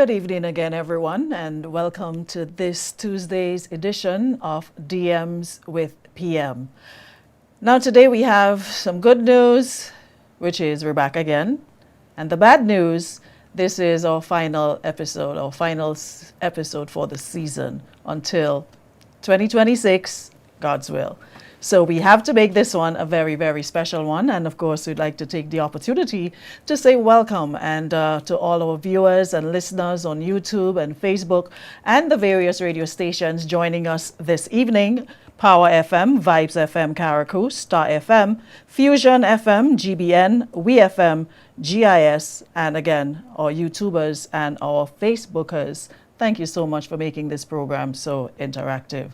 Good evening again, everyone, and welcome to this Tuesday's edition of DMs with PM. Now, today we have some good news, which is we're back again. And the bad news, this is our final episode, episode for the season until 2026, God's will. So we have to make this one a very, very special one. And of course, we'd like to take the opportunity to say welcome and to all our viewers and listeners on YouTube and Facebook and the various radio stations joining us this evening. Power FM, Vibes FM, Karakou, Star FM, Fusion FM, GBN, We FM, GIS, and again, our YouTubers and our Facebookers. Thank you so much for making this program so interactive.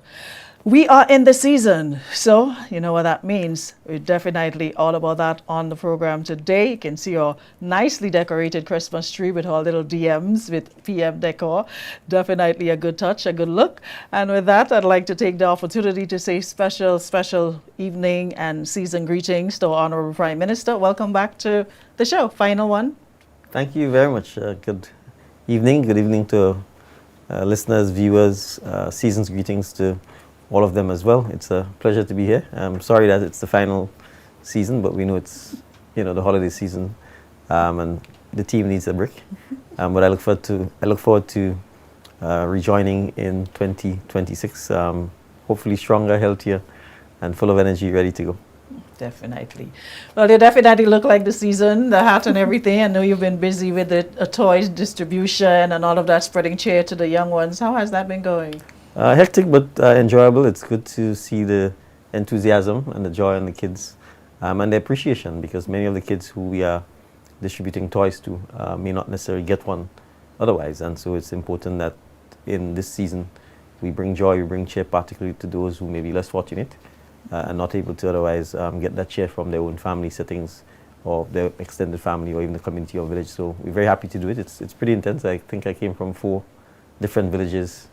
We are in the season, so you know what that means. We're definitely all about that on the program today. You can see our nicely decorated Christmas tree with our little DMs with PM decor. Definitely a good touch, a good look. And with that, I'd like to take the opportunity to say special evening and season greetings to our Honorable Prime Minister. Welcome back to the show, final one. Thank you very much. Good evening to listeners, viewers, season's greetings to all of them as well. It's a pleasure to be here. I'm sorry that it's the final season, but we know it's the holiday season, and the team needs a break. But I look forward to rejoining in 2026. Hopefully stronger, healthier, and full of energy, ready to go. Definitely. Well, you definitely look like the season, the hat and everything. I know you've been busy with the toys distribution and all of that, spreading cheer to the young ones. How has that been going? Hectic but enjoyable. It's good to see the enthusiasm and the joy in the kids and the appreciation, because many of the kids who we are distributing toys to may not necessarily get one otherwise. And so it's important that in this season we bring joy, we bring cheer, particularly to those who may be less fortunate and not able to otherwise get that cheer from their own family settings or their extended family or even the community or village. So we're very happy to do it. It's pretty intense. I think I came from 4 different villages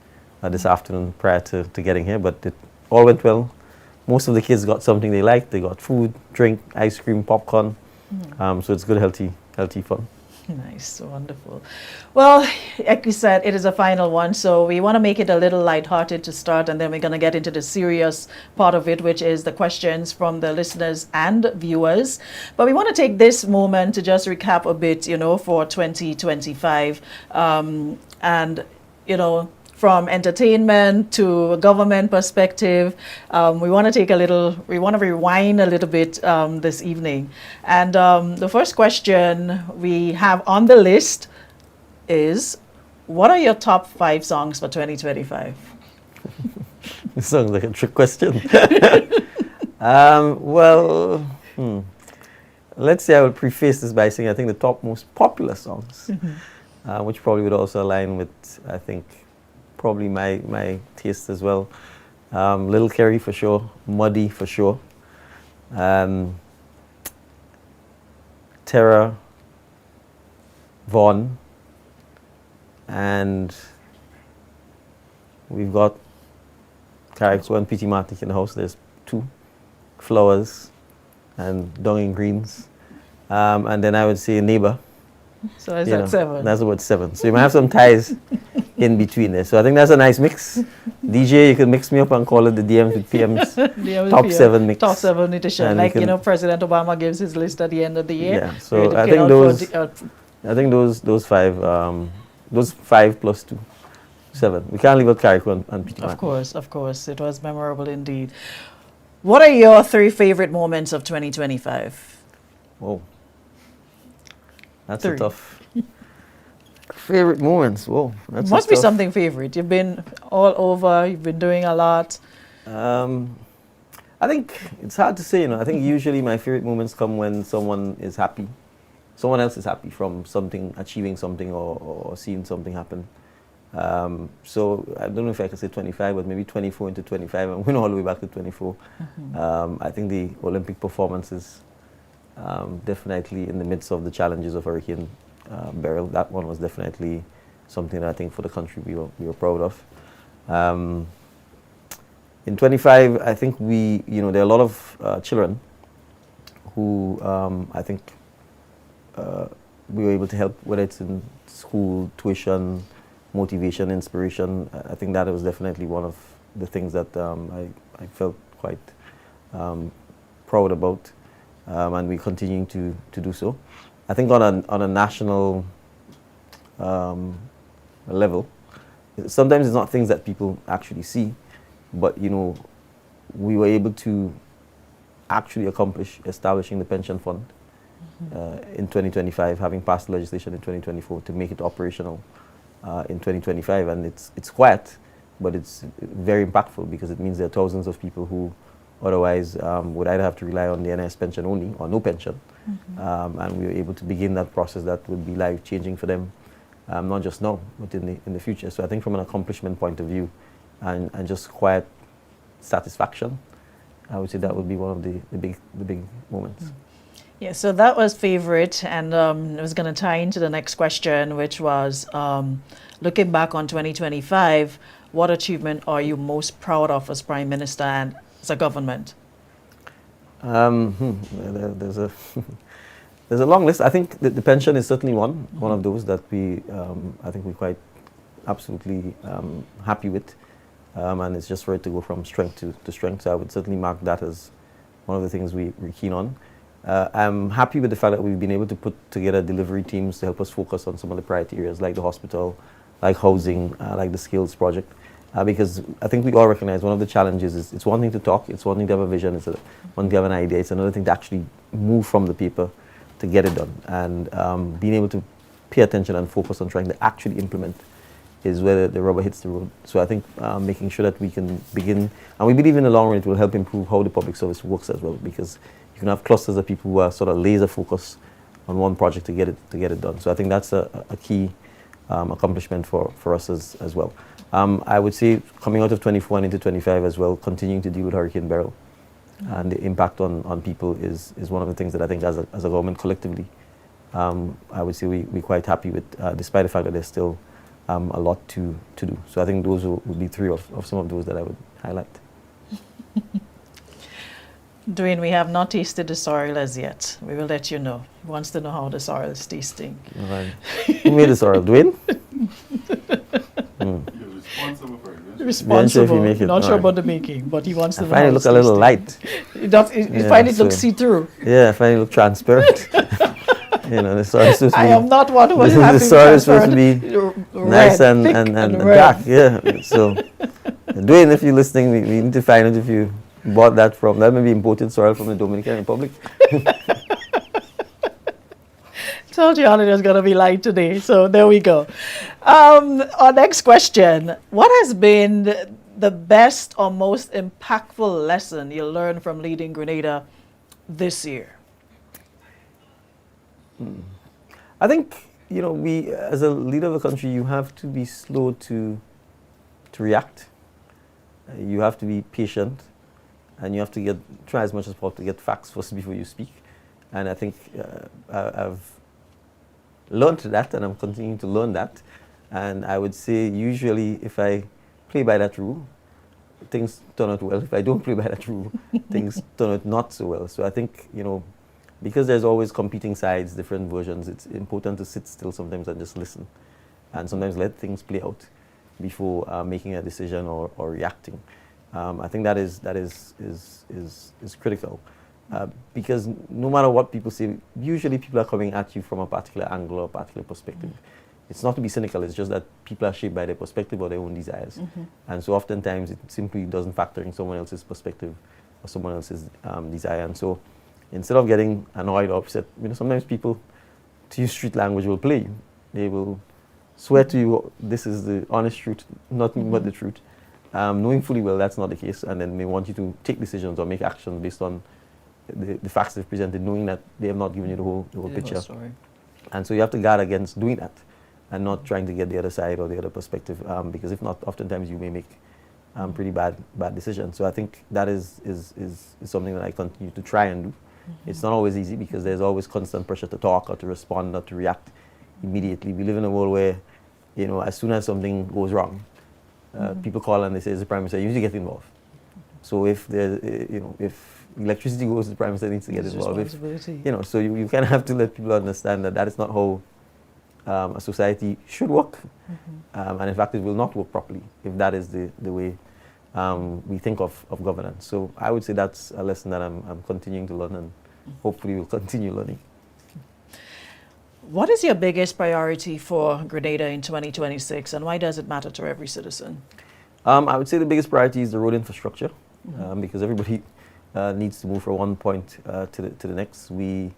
this afternoon prior to getting here, but it all went well. Most of the kids got something they liked. They got food, drink, ice cream, popcorn. So it's good, healthy fun. Nice, wonderful. Well, like you said, it is a final one, so we want to make it a little lighthearted to start, and then we're going to get into the serious part of it, which is the questions from the listeners and viewers. But we want to take this moment to just recap a bit, for 2025, and from entertainment to a government perspective. We want to rewind a little bit this evening. And the first question we have on the list is, what are your top 5 songs for 2025? This sounds like a trick question. Let's say I will preface this by saying I think the top most popular songs, which probably would also align with, I think, probably my taste as well. Little Kerry for sure, Muddy for sure, Terra, Vaughn, and we've got Karakou and P.T. Martik in the house. There's 2, Flowers and Dung and Greens, and then I would say Neighbor. So is that 7? That's about 7. So you might have some ties in between there. So I think that's a nice mix. DJ, you can mix me up and call it the DMs with PM's top 7 mix. Top 7 edition. Like, President Obama gives his list at the end of the year. Yeah, so I think those 5, those 5 plus 2, 7. We can't leave out Karakou and P.T. Of course. It was memorable indeed. What are your 3 favorite moments of 2025? Whoa. That's 3. A tough. Favorite moments? Whoa. That's must be something favorite. You've been all over. You've been doing a lot. I think it's hard to say. I think usually my favorite moments come when someone is happy. Someone else is happy from something, achieving something or seeing something happen. So I don't know if I can say 25, but maybe 24 into 25. I'm going all the way back to 24. I think the Olympic performances, definitely in the midst of the challenges of Hurricane Beryl, that one was definitely something that I think for the country we were proud of. In 25, I think there are a lot of children who I think we were able to help, whether it's in school, tuition, motivation, inspiration. I think that was definitely one of the things that I felt quite proud about, and we continue to do so. I think on a national level, sometimes it's not things that people actually see, but you know, we were able to actually accomplish establishing the pension fund in 2025, having passed legislation in 2024 to make it operational in 2025, and it's quiet, but it's very impactful because it means there are thousands of people who otherwise would either have to rely on the NS pension only or no pension, and we were able to begin that process that would be life changing for them, not just now but in the future. So I think from an accomplishment point of view and just quiet satisfaction, I would say that would be one of the big moments. Yeah, so that was favorite, and I was going to tie into the next question, which was looking back on 2025, what achievement are you most proud of as Prime Minister and as a government? There's a there's a long list. I think the pension is certainly one of those that we I think we're quite absolutely happy with, and it's just for it to go from strength to strength. So I would certainly mark that as one of the things we're keen on. I'm happy with the fact that we've been able to put together delivery teams to help us focus on some of the priority areas like the hospital, like housing, like the skills project. Because I think we all recognize one of the challenges is it's one thing to talk, it's one thing to have a vision, it's one thing to have an idea, it's another thing to actually move from the paper to get it done. And being able to pay attention and focus on trying to actually implement is where the rubber hits the road. So I think making sure that we can begin, and we believe in the long run it will help improve how the public service works as well, because you can have clusters of people who are sort of laser focused on one project to get it done. So I think that's a key accomplishment for us as well. I would say coming out of 24 and into 25 as well, continuing to deal with Hurricane Beryl and the impact on people is one of the things that I think as a government collectively, I would say we're quite happy with, despite the fact that there's still a lot to do. So I think those would be three of some of those that I would highlight. Dwayne, we have not tasted the sorrel as yet. We will let you know. He wants to know how the sorrel is tasting. Right. Who made the sorrel? Dwayne? You're responsible for it. Responsible. Make it. Not sure Right. about the making, but he wants to know. I find how it look it's a little tasting. light. You find it look see-through. Yeah, I find it look transparent. You know, the sorrel is supposed to be. I am not one who was the happy sorrel is supposed to be nice red, and thick dark. Yeah. So, Dwayne, if you're listening, we need to find out if you bought that from. That may be imported sorrel from the Dominican Republic. Told you it was going to be light today, so there we go. Our next question. What has been the best or most impactful lesson you learned from leading Grenada this year? I think, you know, we, as a leader of the country, you have to be slow to react. You have to be patient, and you have to try as much as possible to get facts first before you speak. And I think I've learned that, and I'm continuing to learn that. And I would say usually if I play by that rule, things turn out well. If I don't play by that rule, things turn out not so well. So I think, you know, because there's always competing sides, different versions, it's important to sit still sometimes and just listen. And sometimes let things play out before making a decision or reacting. I think that is critical. Because no matter what people say, usually people are coming at you from a particular angle or a particular perspective. It's not to be cynical, it's just that people are shaped by their perspective or their own desires. And so oftentimes it simply doesn't factor in someone else's perspective or someone else's desire. And so instead of getting annoyed or upset, you know, sometimes people, to use street language, will play you. They will swear to you, this is the honest truth, nothing but the truth. Knowing fully well that's not the case, and then they want you to take decisions or make actions based on the facts they've presented, knowing that they have not given you the whole picture. And so you have to guard against doing that and not trying to get the other side or the other perspective, because if not, oftentimes you may make pretty bad decisions. So I think that is something that I continue to try and do. It's not always easy because there's always constant pressure to talk or to respond or to react immediately. We live in a world where, you know, as soon as something goes wrong, people call and they say, as the Prime Minister, you need to get involved. So if there, you know, if electricity goes to the Prime Minister needs to get His involved. If, responsibility. you know, so you kind of have to let people understand that that is not how a society should work. And in fact, it will not work properly if that is the way we think of governance. So I would say that's a lesson that I'm continuing to learn, and hopefully will continue learning. What is your biggest priority for Grenada in 2026, and why does it matter to every citizen? I would say the biggest priority is the road infrastructure, because everybody needs to move from one point to the next. We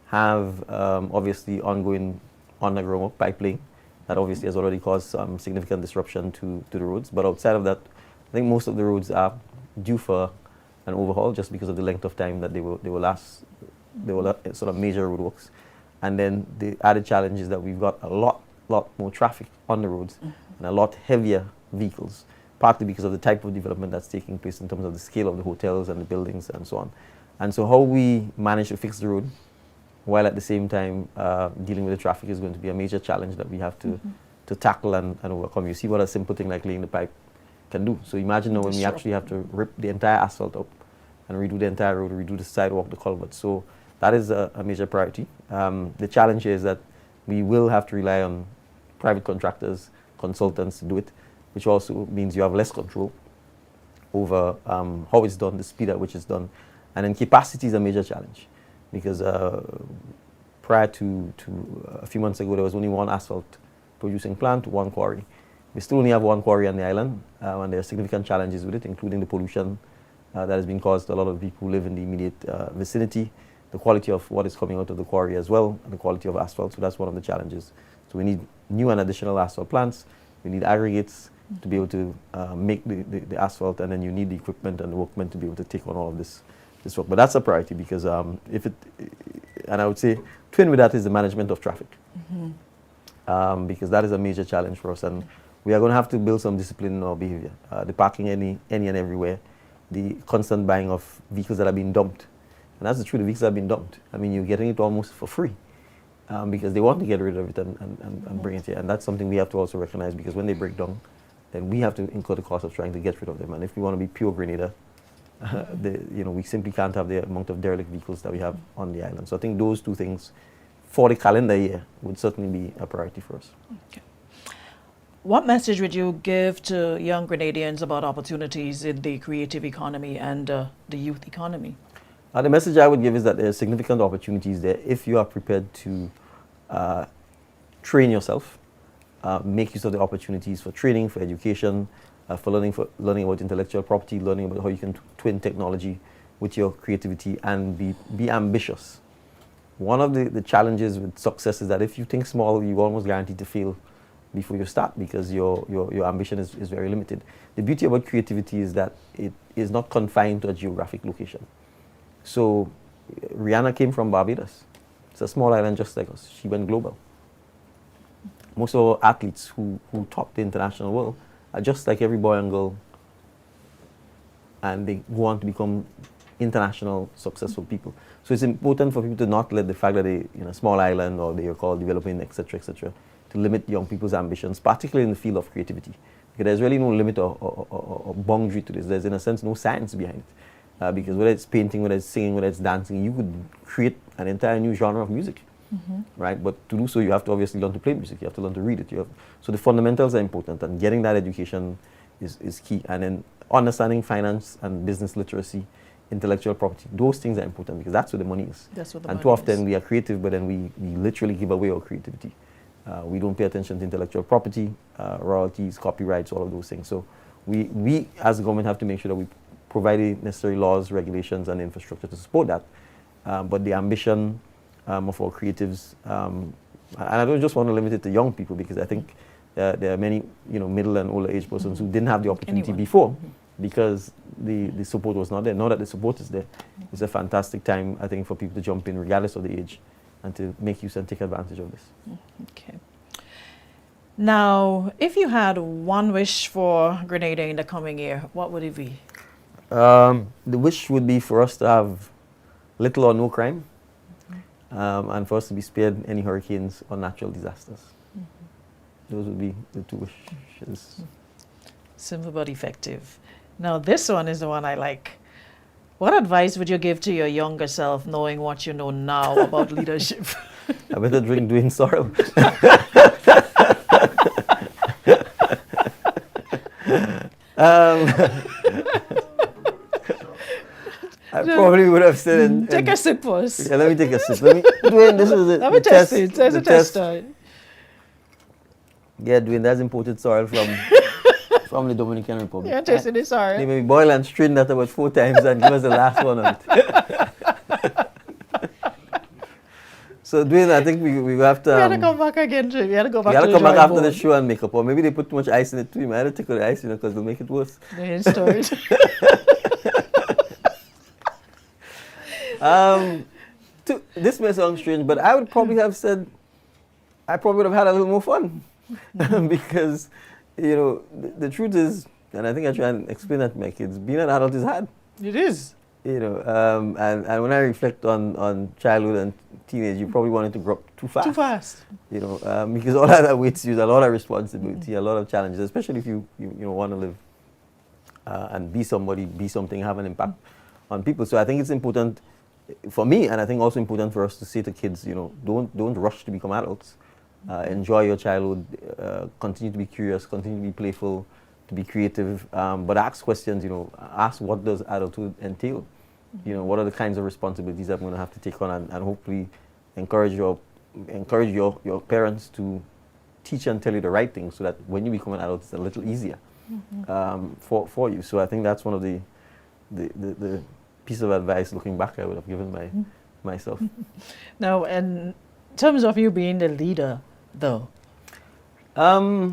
have obviously ongoing underground work, pipeline, that obviously has already caused some significant disruption to the roads. But outside of that, I think most of the roads are due for an overhaul just because of the length of time that they will sort of major roadworks. And then the added challenge is that we've got a lot more traffic on the roads and a lot heavier vehicles, partly because of the type of development that's taking place in terms of the scale of the hotels and the buildings and so on. And so how we manage to fix the road while at the same time dealing with the traffic is going to be a major challenge that we have to tackle and overcome. You see what a simple thing like laying the pipe can do. So imagine now when we actually have to rip the entire asphalt up and redo the entire road, redo the sidewalk, the culvert. So that is a major priority. The challenge here is that we will have to rely on private contractors, consultants to do it, which also means you have less control over how it's done, the speed at which it's done. And then capacity is a major challenge because prior to a few months ago, there was only one asphalt producing plant, one quarry. We still only have one quarry on the island, and there are significant challenges with it, including the pollution that has been caused to a lot of people who live in the immediate vicinity, the quality of what is coming out of the quarry as well, and the quality of asphalt. So that's one of the challenges. So we need new and additional asphalt plants. We need aggregates to be able to make the asphalt, and then you need the equipment and the workmen to be able to take on all of this work. But that's a priority because and I would say twin with that is the management of traffic, because that is a major challenge for us, and we are going to have to build some discipline in our behavior. The parking any and everywhere, the constant buying of vehicles that are being dumped. And that's the truth, the vehicles have been dumped. I mean, you're getting it almost for free because they want to get rid of it and bring it here. And that's something we have to also recognize, because when they break down, then we have to incur the cost of trying to get rid of them. And if we want to be pure Grenada, we simply can't have the amount of derelict vehicles that we have on the island. So I think those two things for the calendar year would certainly be a priority for us. Okay. What message would you give to young Grenadians about opportunities in the creative economy and the youth economy? The message I would give is that there are significant opportunities there if you are prepared to train yourself, make use of the opportunities for training, for education, for learning about intellectual property, learning about how you can twin technology with your creativity, and be ambitious. One of the challenges with success is that if you think small, you're almost guaranteed to fail before you start, because your ambition is very limited. The beauty about creativity is that it is not confined to a geographic location. So Rihanna came from Barbados. It's a small island just like us. She went global. Most of our athletes who top the international world are just like every boy and girl, and they go on to become international successful people. So it's important for people to not let the fact that they in a small island or they are called developing, etc., to limit young people's ambitions, particularly in the field of creativity. Because there's really no limit or boundary to this. There's, in a sense, no science behind it. Because whether it's painting, whether it's singing, whether it's dancing, you could create an entire new genre of music, right? But to do so, you have to obviously learn to play music. You have to learn to read it. So the fundamentals are important, and getting that education is key. And then understanding finance and business literacy, intellectual property, those things are important because that's where the money is. That's what the and money too often is. we are creative, but then we literally give away our creativity. We don't pay attention to intellectual property, royalties, copyrights, all of those things. So we as a government have to make sure that we provide the necessary laws, regulations, and infrastructure to support that. But the ambition of our creatives, and I don't just want to limit it to young people, because I think there are many middle and older age persons who didn't have the opportunity before because the support was not there. Now that the support is there, it's a fantastic time, I think, for people to jump in regardless of the age and to make use and take advantage of this. Okay. Now, if you had one wish for Grenada in the coming year, what would it be? The wish would be for us to have little or no crime, and for us to be spared any hurricanes or natural disasters. Those would be the two wishes. Simple but effective. Now, this one is the one I like. What advice would you give to your younger self, knowing what you know now about leadership? I better drink Dwayne Sorrel. I probably would have said... Take a sip first. Yeah, let me take a sip. Dwayne, this is Let me test it. There's a tester. Yeah, Dwayne, that's imported sorrel from the Dominican Republic. You're tasting it, They sorry. may boil and strain that about 4 times and give us the last one on it. So, Dwayne, I think we have to... We had to come back again, Jim. We had to go back we had to to the come back drawing after the board. show and make up. Or maybe they put too much ice in it too. You might have to take out the ice, because they'll make it worse. The story. This may sound strange, but I would probably have said, I probably would have had a little more fun. Because, the truth is, and I think I try and explain that to my kids, being an adult is hard. It is. And when I reflect on childhood and teenage, you probably wanted to grow up too fast. Too fast. Because all that awaits you is a lot of responsibility, a lot of challenges, especially if you want to live and be something, have an impact on people. So I think it's important for me, and I think also important for us to say to kids, don't rush to become adults. Enjoy your childhood, continue to be curious, continue to be playful, to be creative, but ask questions, ask what does adulthood entail? What are the kinds of responsibilities I'm going to have to take on, and hopefully encourage your parents to teach and tell you the right things so that when you become an adult, it's a little easier for you. So I think that's one of the piece of advice looking back I would have given myself. Now, in terms of you being the leader, though, I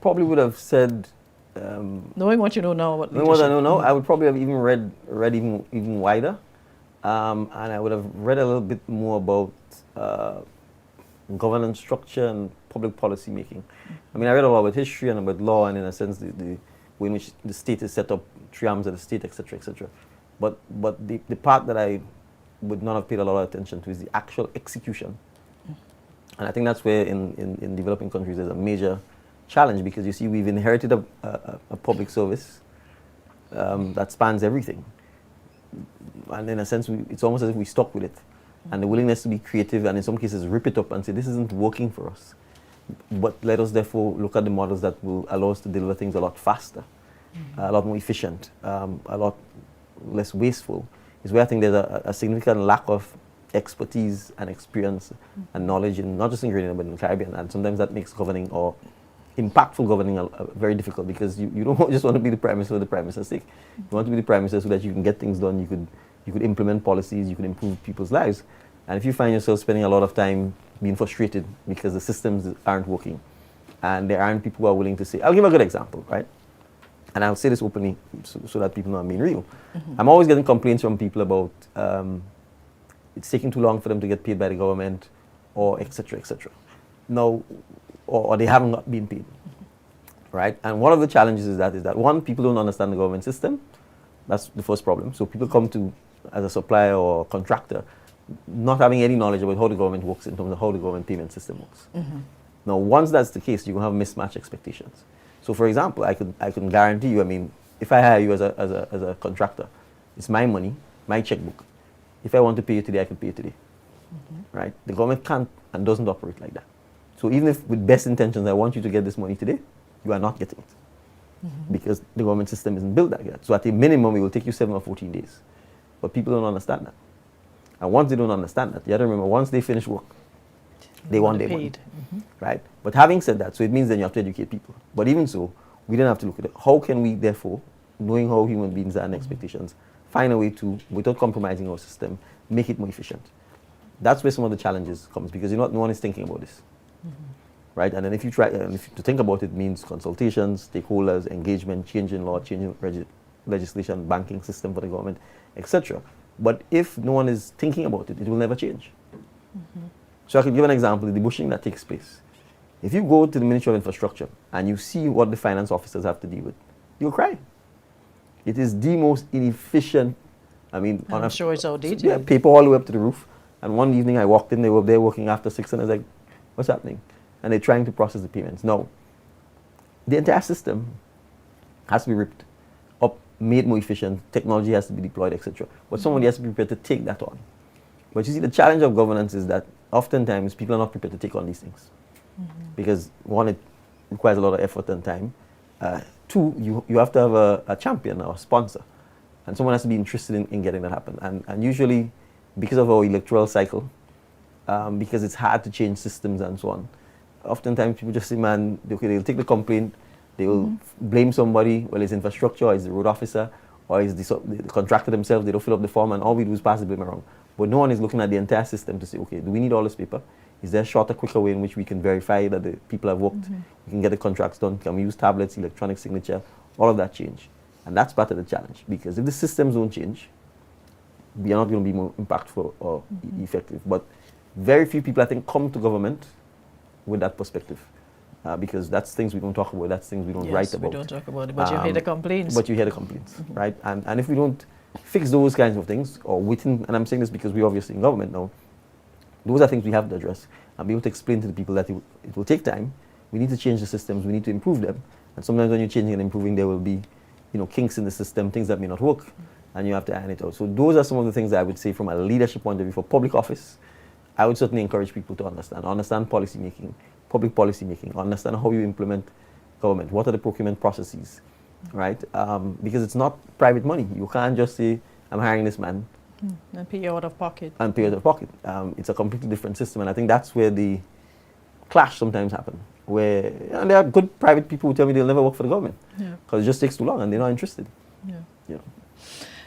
probably would have said, knowing what you know now about knowing leadership. what I know now, I would probably have even read even wider, and I would have read a little bit more about governance structure and public policy making. I mean, I read a lot about history and about law, and in a sense, the way in which the state is set up, 3 arms of the state, etc., etc. But the part that I would not have paid a lot of attention to is the actual execution. And I think that's where in developing countries there's a major challenge, because you see we've inherited a public service that spans everything. And in a sense, it's almost as if we stuck with it. And the willingness to be creative and in some cases rip it up and say, this isn't working for us. But let us therefore look at the models that will allow us to deliver things a lot faster, a lot more efficient, a lot less wasteful, is where I think there's a significant lack of expertise and experience and knowledge, not just in Grenada but in the Caribbean. And sometimes that makes governing or impactful governing very difficult, because you don't just want to be the prime minister for the prime minister's sake. You want to be the prime minister so that you can get things done, you could implement policies, you could improve people's lives. And if you find yourself spending a lot of time being frustrated because the systems aren't working and there aren't people who are willing to say, I'll give a good example, right? And I'll say this openly so that people know I'm being real. I'm always getting complaints from people about it's taking too long for them to get paid by the government, or etc., etc. No, or they haven't been paid, right? And one of the challenges is that one, people don't understand the government system. That's the first problem. So people come to, as a supplier or contractor, not having any knowledge about how the government works in terms of how the government payment system works. Now, once that's the case, you will have mismatched expectations. So, for example, I can guarantee you, I mean, if I hire you as a contractor, it's my money, my checkbook. If I want to pay you today, I can pay you today, right? The government can't and doesn't operate like that. So even if with best intentions, I want you to get this money today, you are not getting it, because the government system isn't built like that. So at a minimum, it will take you 7 or 14 days. But people don't understand that. And once they don't understand that, you have to remember, once they finish work, they want their money, right? But having said that, so it means then you have to educate people. But even so, we don't have to look at it. How can we, therefore, knowing how human beings are and expectations, find a way to, without compromising our system, make it more efficient? That's where some of the challenges comes, because no one is thinking about this, right? And then if you try, to think about it means consultations, stakeholders, engagement, change in law, change in legislation, banking system for the government, etc. But if no one is thinking about it, it will never change. So I can give an example of the bushing that takes place. If you go to the Ministry of Infrastructure and you see what the finance officers have to deal with, you'll cry. It is the most inefficient, I mean, I'm sure it's outdated. Yeah, paper all the way up to the roof. And one evening I walked in, they were there working after 6, and I was like, what's happening? And they're trying to process the payments. No. The entire system has to be ripped up made more efficient, technology has to be deployed, etc. But somebody has to be prepared to take that on. But you see, the challenge of governance is that oftentimes people are not prepared to take on these things. Because one, it requires a lot of effort and time. Two, you have to have a champion or a sponsor. And someone has to be interested in getting that happen. And usually, because of our electoral cycle, because it's hard to change systems and so on, oftentimes people just say, man, okay, they'll take the complaint, they will blame somebody, well, it's infrastructure, or it's the road officer, or it's the contractor themselves, they don't fill up the form, and all we do is pass the blame around. But no one is looking at the entire system to say, okay, do we need all this paper? Is there a shorter, quicker way in which we can verify that the people have worked? We can get the contracts done. Can we use tablets, electronic signature? All of that change. And that's part of the challenge. Because if the systems don't change, we are not going to be more impactful or effective. But very few people, I think, come to government with that perspective. Because that's things we don't talk about. That's things we don't write about. We don't talk about it, but you hear the complaints. But you hear the complaints, right? And if we don't fix those kinds of things, or within, and I'm saying this because we're obviously in government now, those are things we have to address and be able to explain to the people that it will take time. We need to change the systems. We need to improve them. And sometimes when you're changing and improving, there will be, kinks in the system, things that may not work, and you have to iron it out. So those are some of the things that I would say from a leadership point of view for public office. I would certainly encourage people to understand policy making, public policy making, understand how you implement government. What are the procurement processes, right? Because it's not private money. You can't just say, I'm hiring this man. And pay out of pocket. And pay out of pocket. It's a completely different system, and I think that's where the clash sometimes happen. And there are good private people who tell me they'll never work for the government because it just takes too long and they're not interested.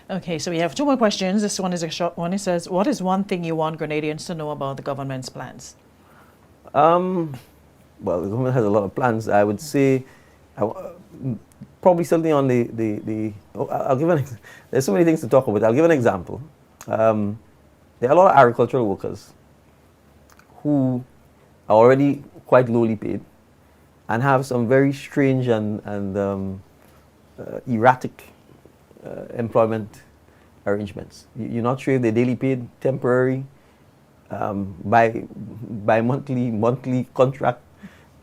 Okay, so we have two more questions. This one is a short one. It says, what is one thing you want Grenadians to know about the government's plans? Well, the government has a lot of plans. I would say probably something on I'll give there's so many things to talk about. I'll give an example. There are a lot of agricultural workers who are already quite lowly paid and have some very strange and erratic employment arrangements. You're not sure if they're daily paid, temporary, by monthly contract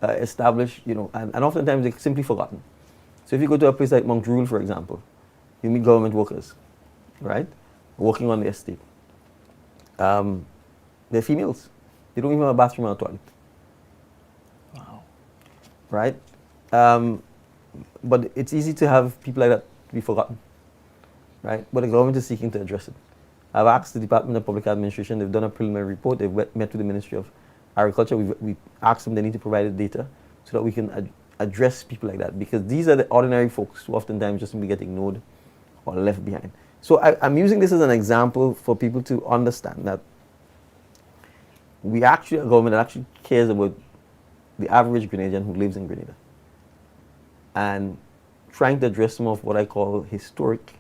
established, and oftentimes they're simply forgotten. So if you go to a place like Montreal, for example, you meet government workers, right, working on the estate. They're females. They don't even have a bathroom or a toilet. Wow. Right? But it's easy to have people like that be forgotten, right? But the government is seeking to address it. I've asked the Department of Public Administration, they've done a preliminary report, they've met with the Ministry of Agriculture, we've asked them they need to provide the data so that we can address people like that, because these are the ordinary folks who oftentimes just simply get ignored or left behind. So I'm using this as an example for people to understand that we actually, a government that actually cares about the average Grenadian who lives in Grenada, and trying to address some of what I call historic,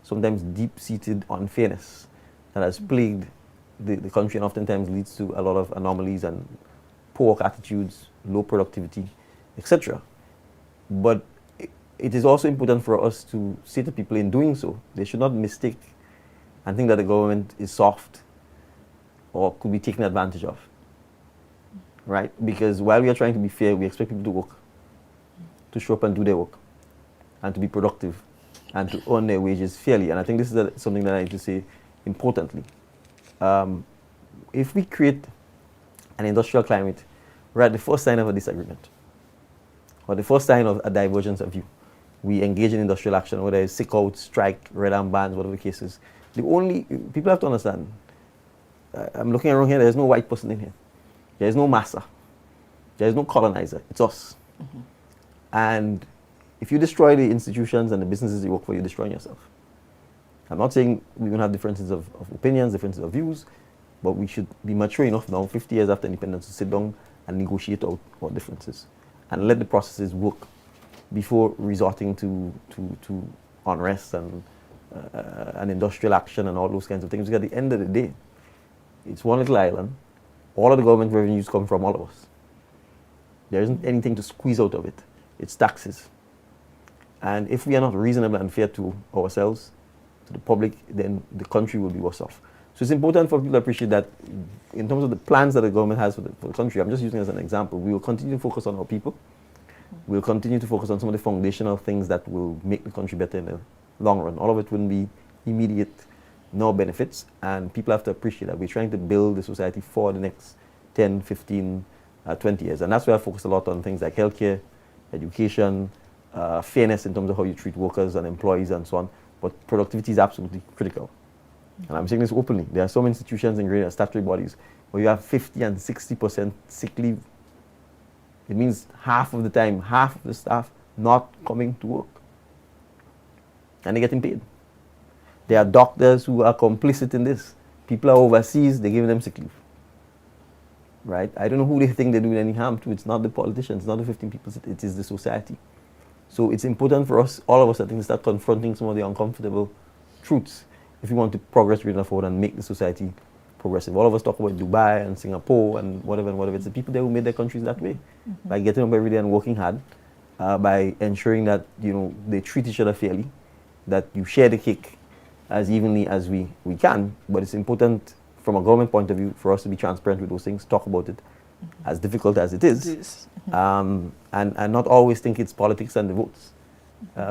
sometimes deep-seated unfairness that has plagued the country and oftentimes leads to a lot of anomalies and poor work attitudes, low productivity, etc. But it is also important for us to say to people in doing so, they should not mistake and think that the government is soft or could be taken advantage of, right? Because while we are trying to be fair, we expect people to work, to show up and do their work, and to be productive, and to earn their wages fairly. And I think this is something that I need to say importantly. If we create an industrial climate, we're at the first sign of a disagreement, or the first sign of a divergence of view, we engage in industrial action, whether it's sick out, strike, red arm bands, whatever the case is. People have to understand, I'm looking around here, there's no white person in here. There's no massa. There's no colonizer. It's us. Mm-hmm. And if you destroy the institutions and the businesses you work for, you're destroying yourself. I'm not saying we don't have differences of opinions, differences of views, but we should be mature enough now, 50 years after independence, to sit down and negotiate out our differences and let the processes work before resorting to unrest and industrial action and all those kinds of things. Because at the end of the day, it's one little island. All of the government revenues come from all of us. There isn't anything to squeeze out of it. It's taxes. And if we are not reasonable and fair to ourselves, to the public, then the country will be worse off. So it's important for people to appreciate that in terms of the plans that the government has for the country, I'm just using it as an example, we will continue to focus on our people. We'll continue to focus on some of the foundational things that will make the country better in the long run. All of it wouldn't be immediate, no benefits, and people have to appreciate that we're trying to build the society for the next 10, 15, 20 years. And that's why I focus a lot on things like healthcare, education, fairness in terms of how you treat workers and employees and so on. But productivity is absolutely critical. And I'm saying this openly. There are some institutions and great statutory bodies where you have 50 and 60% sick leave. It means half of the time, half of the staff not coming to work. And they're getting paid. There are doctors who are complicit in this. People are overseas, they're giving them sick leave. Right? I don't know who they think they're doing any harm to. It's not the politicians, it's not the 15 people, it is the society. So it's important for us, all of us, I think, to start confronting some of the uncomfortable truths if we want to progress really forward and make the society progressive. All of us talk about Dubai and Singapore and whatever. It's the people there who made their countries that way. By getting up every day and working hard, by ensuring that they treat each other fairly, that you share the cake as evenly as we can. But it's important from a government point of view for us to be transparent with those things, talk about it, as difficult as it is. And not always think it's politics and the votes.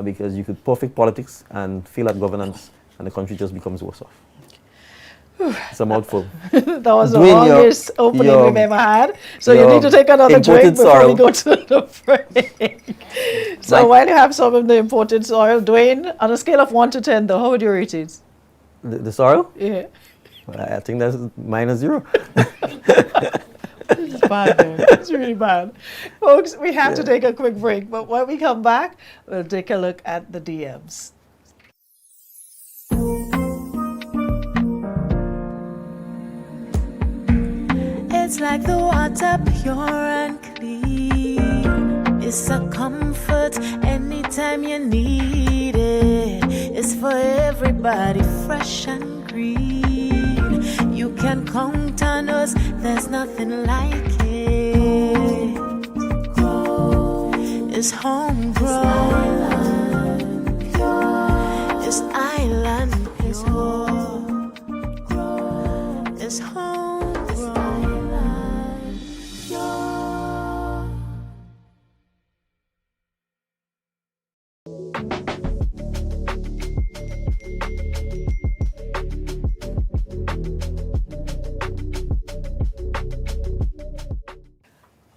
Because you could perfect politics and fail at governance, and the country just becomes worse off. It's a mouthful. That was the Dwayne, longest opening we've ever had. So you need to take another break imported before soil. we go to the break. So while you have some of the imported soil, Dwayne, on a scale of 1 to 10, though, how would you rate it? The soil? Yeah. Well, I think that's -0. It's bad, though. It's really bad. Folks, we have to take a quick break, but when we come back, we'll take a look at the DMs. It's like the water pure and clean. It's a comfort anytime you need it. It's for everybody, fresh and green. You can count on us, there's nothing like it. It's homegrown. It's island pure. It's homegrown.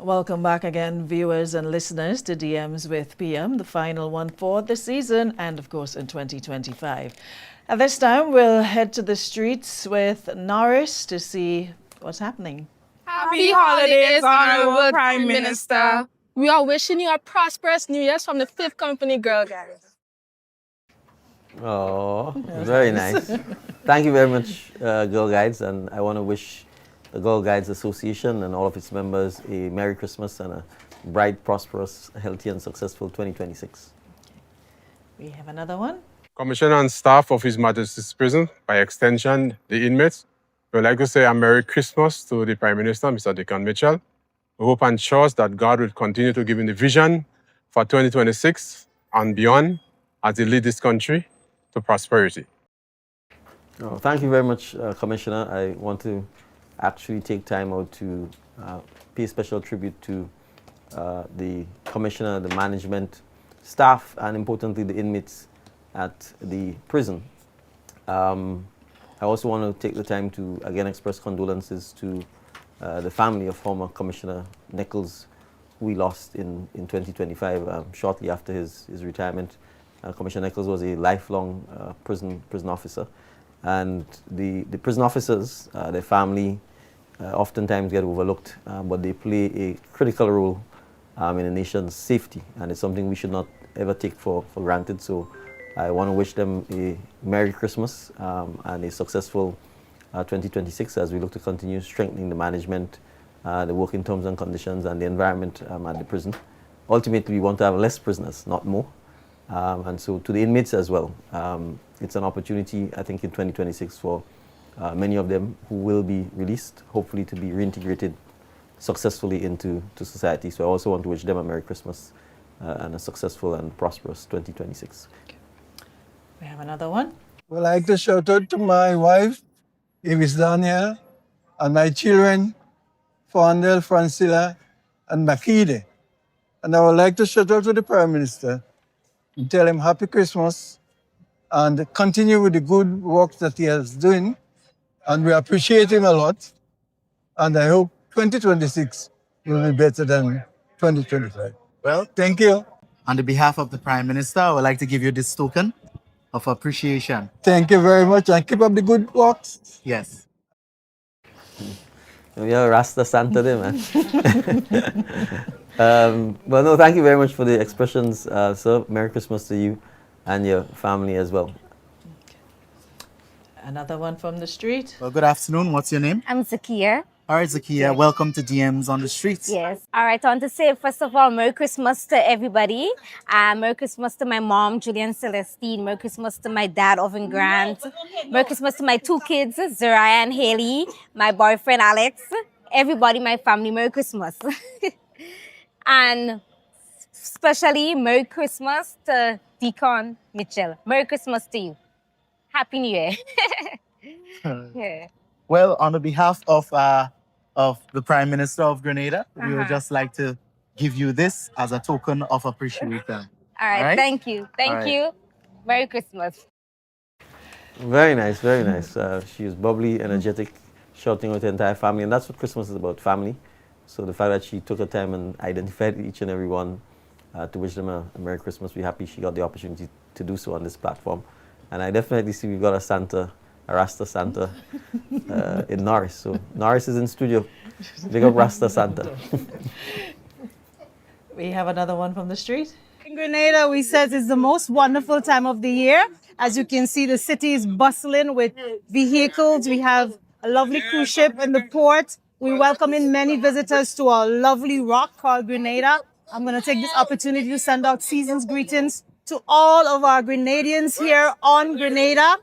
Welcome back again, viewers and listeners, to DMs with PM, the final one for the season and, of course, in 2025. At this time, we'll head to the streets with Norris to see what's happening. Happy holidays, Honorable Prime Minister. We are wishing you a prosperous New Year from the 5th Company Girl Guides. Oh, very nice. Thank you very much, Girl Guides, and I want to wish the Girl Guides Association and all of its members a Merry Christmas and a bright, prosperous, healthy and successful 2026. We have another one. Commissioner and staff of His Majesty's Prison, by extension, the inmates, we would like to say a Merry Christmas to the Prime Minister, Mr. Dickon Mitchell. We hope and trust that God will continue to give him the vision for 2026 and beyond as he leads this country to prosperity. Oh, thank you very much, Commissioner. I want to actually take time out to pay special tribute to the Commissioner, the management, staff, and importantly, the inmates at the prison. I also want to take the time to again express condolences to the family of former Commissioner Nichols, who we lost in 2025, shortly after his retirement. Commissioner Nichols was a lifelong prison officer, and the prison officers, their family, oftentimes get overlooked, but they play a critical role in the nation's safety, and it's something we should not ever take for granted. So I want to wish them a Merry Christmas and a successful 2026 as we look to continue strengthening the management, the working terms and conditions, and the environment at the prison. Ultimately, we want to have less prisoners, not more. And so to the inmates as well, it's an opportunity, I think, in 2026 for many of them who will be released, hopefully to be reintegrated successfully into society. So I also want to wish them a Merry Christmas and a successful and prosperous 2026. We have another one. Well, I'd like to shout out to my wife, Avis Daniel, and my children, Fondel, Francilla, and Makide. And I would like to shout out to the Prime Minister and tell him Happy Christmas and continue with the good work that he is doing. And we appreciate him a lot. And I hope 2026 will be better than 2025. Well, Thank you. on the behalf of the Prime Minister, I would like to give you this token of appreciation. Thank you very much and keep up the good work. Yes. You're a Rasta Santa there, man. Well, no, thank you very much for the expressions, sir. Merry Christmas to you and your family as well. Another one from the street. Well, good afternoon. What's your name? I'm Zakia. All right, Zakia. Welcome to DMs on the Streets. Yes. All right. I want to say, first of all, Merry Christmas to everybody. Merry Christmas to my mom, Julian Celestine. Merry Christmas to my dad, Owen Grant. Merry Christmas to my two kids, Zariah and Haley. My boyfriend, Alex. Everybody, my family, Merry Christmas. And especially Merry Christmas to Deacon Mitchell. Merry Christmas to you. Happy New Year. Yeah. Well, on the behalf of the Prime Minister of Grenada, we would just like to give you this as a token of appreciation. All right. All right? Thank you. Thank All right. you. Merry Christmas. Very nice, very nice. She is bubbly, energetic, shouting with her entire family, and that's what Christmas is about, family. So the fact that she took her time and identified each and every one to wish them a Merry Christmas, we're happy she got the opportunity to do so on this platform. And I definitely see we've got a Santa, a Rasta Santa in Norris. So Norris is in studio. Big up Rasta Santa. We have another one from the street. In Grenada, we said it's the most wonderful time of the year. As you can see, the city is bustling with vehicles. We have a lovely cruise ship in the port. We welcome in many visitors to our lovely rock called Grenada. I'm going to take this opportunity to send out season's greetings to all of our Grenadians here on Grenada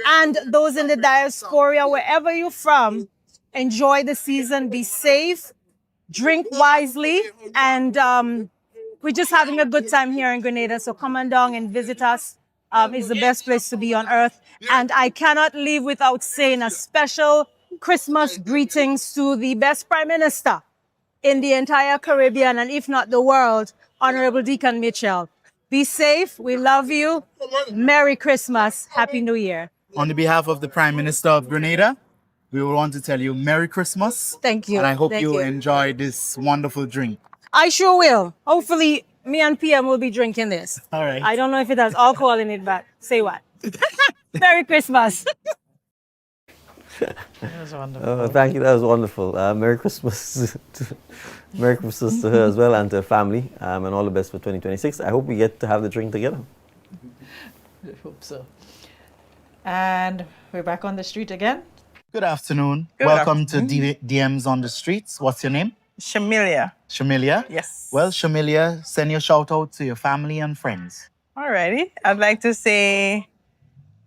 and those in the diaspora, wherever you're from. Enjoy the season, be safe, drink wisely, and we're just having a good time here in Grenada. So come on down and visit us. It's the best place to be on earth. And I cannot leave without saying a special Christmas greetings to the best Prime Minister in the entire Caribbean, and if not the world, Honorable Deacon Mitchell. Be safe. We love you. Merry Christmas. Happy New Year. On the behalf of the Prime Minister of Grenada, we would want to tell you Merry Christmas. Thank you. And I hope Thank you you. enjoy this wonderful drink. I sure will. Hopefully, me and PM will be drinking this. All right. I don't know if it has alcohol in it, but say what? Merry Christmas. That was wonderful. Oh, thank you, that was wonderful. Merry Christmas. Merry Christmas to her as well and to her family, and all the best for 2026. I hope we get to have the drink together. I hope so. And we're back on the street again. Good afternoon. Welcome to DMs on the Streets. What's your name? Shamilia. Shamilia? Yes. Well, Shamilia, send your shout out to your family and friends. Alrighty. I'd like to say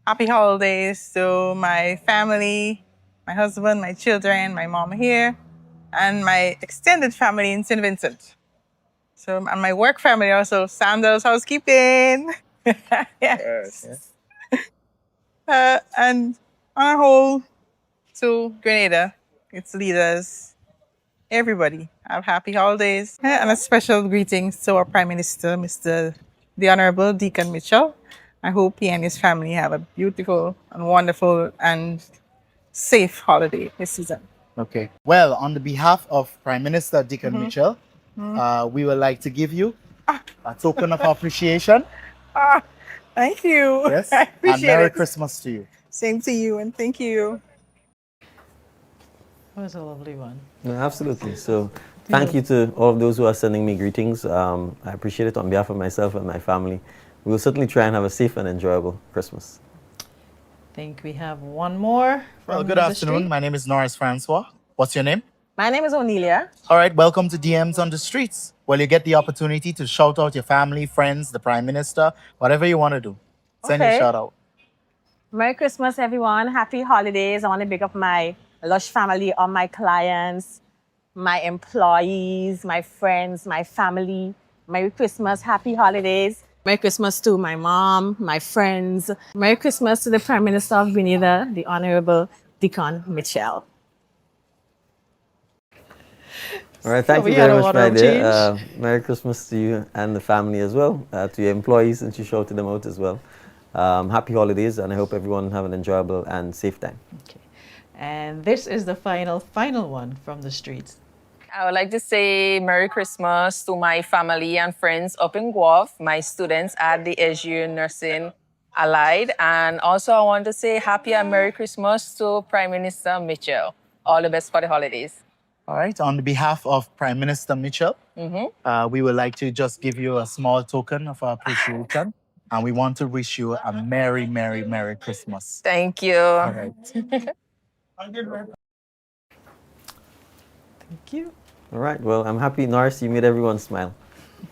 happy holidays to my family, my husband, my children, my mom here, and my extended family in St. Vincent. So, and my work family also, Sandals Housekeeping. Yes. And on a whole, to Grenada, its leaders, everybody, have happy holidays. And a special greetings to our Prime Minister, the Honorable Deacon Mitchell. I hope he and his family have a beautiful and wonderful and safe holiday this season. Okay. Well, on the behalf of Prime Minister Deacon Mitchell, we would like to give you a token of appreciation. Thank you. Yes. I And appreciate Merry it. Christmas to you. Same to you, and thank you. That was a lovely one. No, absolutely. So thank you to all of those who are sending me greetings. I appreciate it on behalf of myself and my family. We will certainly try and have a safe and enjoyable Christmas. I think we have one more. Well, from good the afternoon. street. My name is Norris Francois. What's your name? My name is Onelia. All right. Welcome to DMs on the Streets. Well, you get the opportunity to shout out your family, friends, the Prime Minister, whatever you want to do. Send your Okay. shout out. Merry Christmas, everyone. Happy holidays. I want to big up my Lush family, all my clients, my employees, my friends, my family. Merry Christmas. Happy holidays. Merry Christmas to my mom, my friends. Merry Christmas to the Prime Minister of Grenada, the Honorable Deacon Mitchell. All right, thank we you had very a much, my wardrobe dear. change. Merry Christmas to you and the family as well, to your employees, since you shouted them out as well. Happy holidays, and I hope everyone have an enjoyable and safe time. Okay. And this is the final one from the streets. I would like to say Merry Christmas to my family and friends up in Guelph, my students at the SU Nursing Allied, and also I want to say Happy and Merry Christmas to Prime Minister Mitchell. All the best for the holidays. All right. On behalf of Prime Minister Mitchell, we would like to just give you a small token of our appreciation. And we want to wish you a Merry, Merry, Merry Christmas. Thank you. All right. Thank you. All right. Well, I'm happy, Norris, you made everyone smile.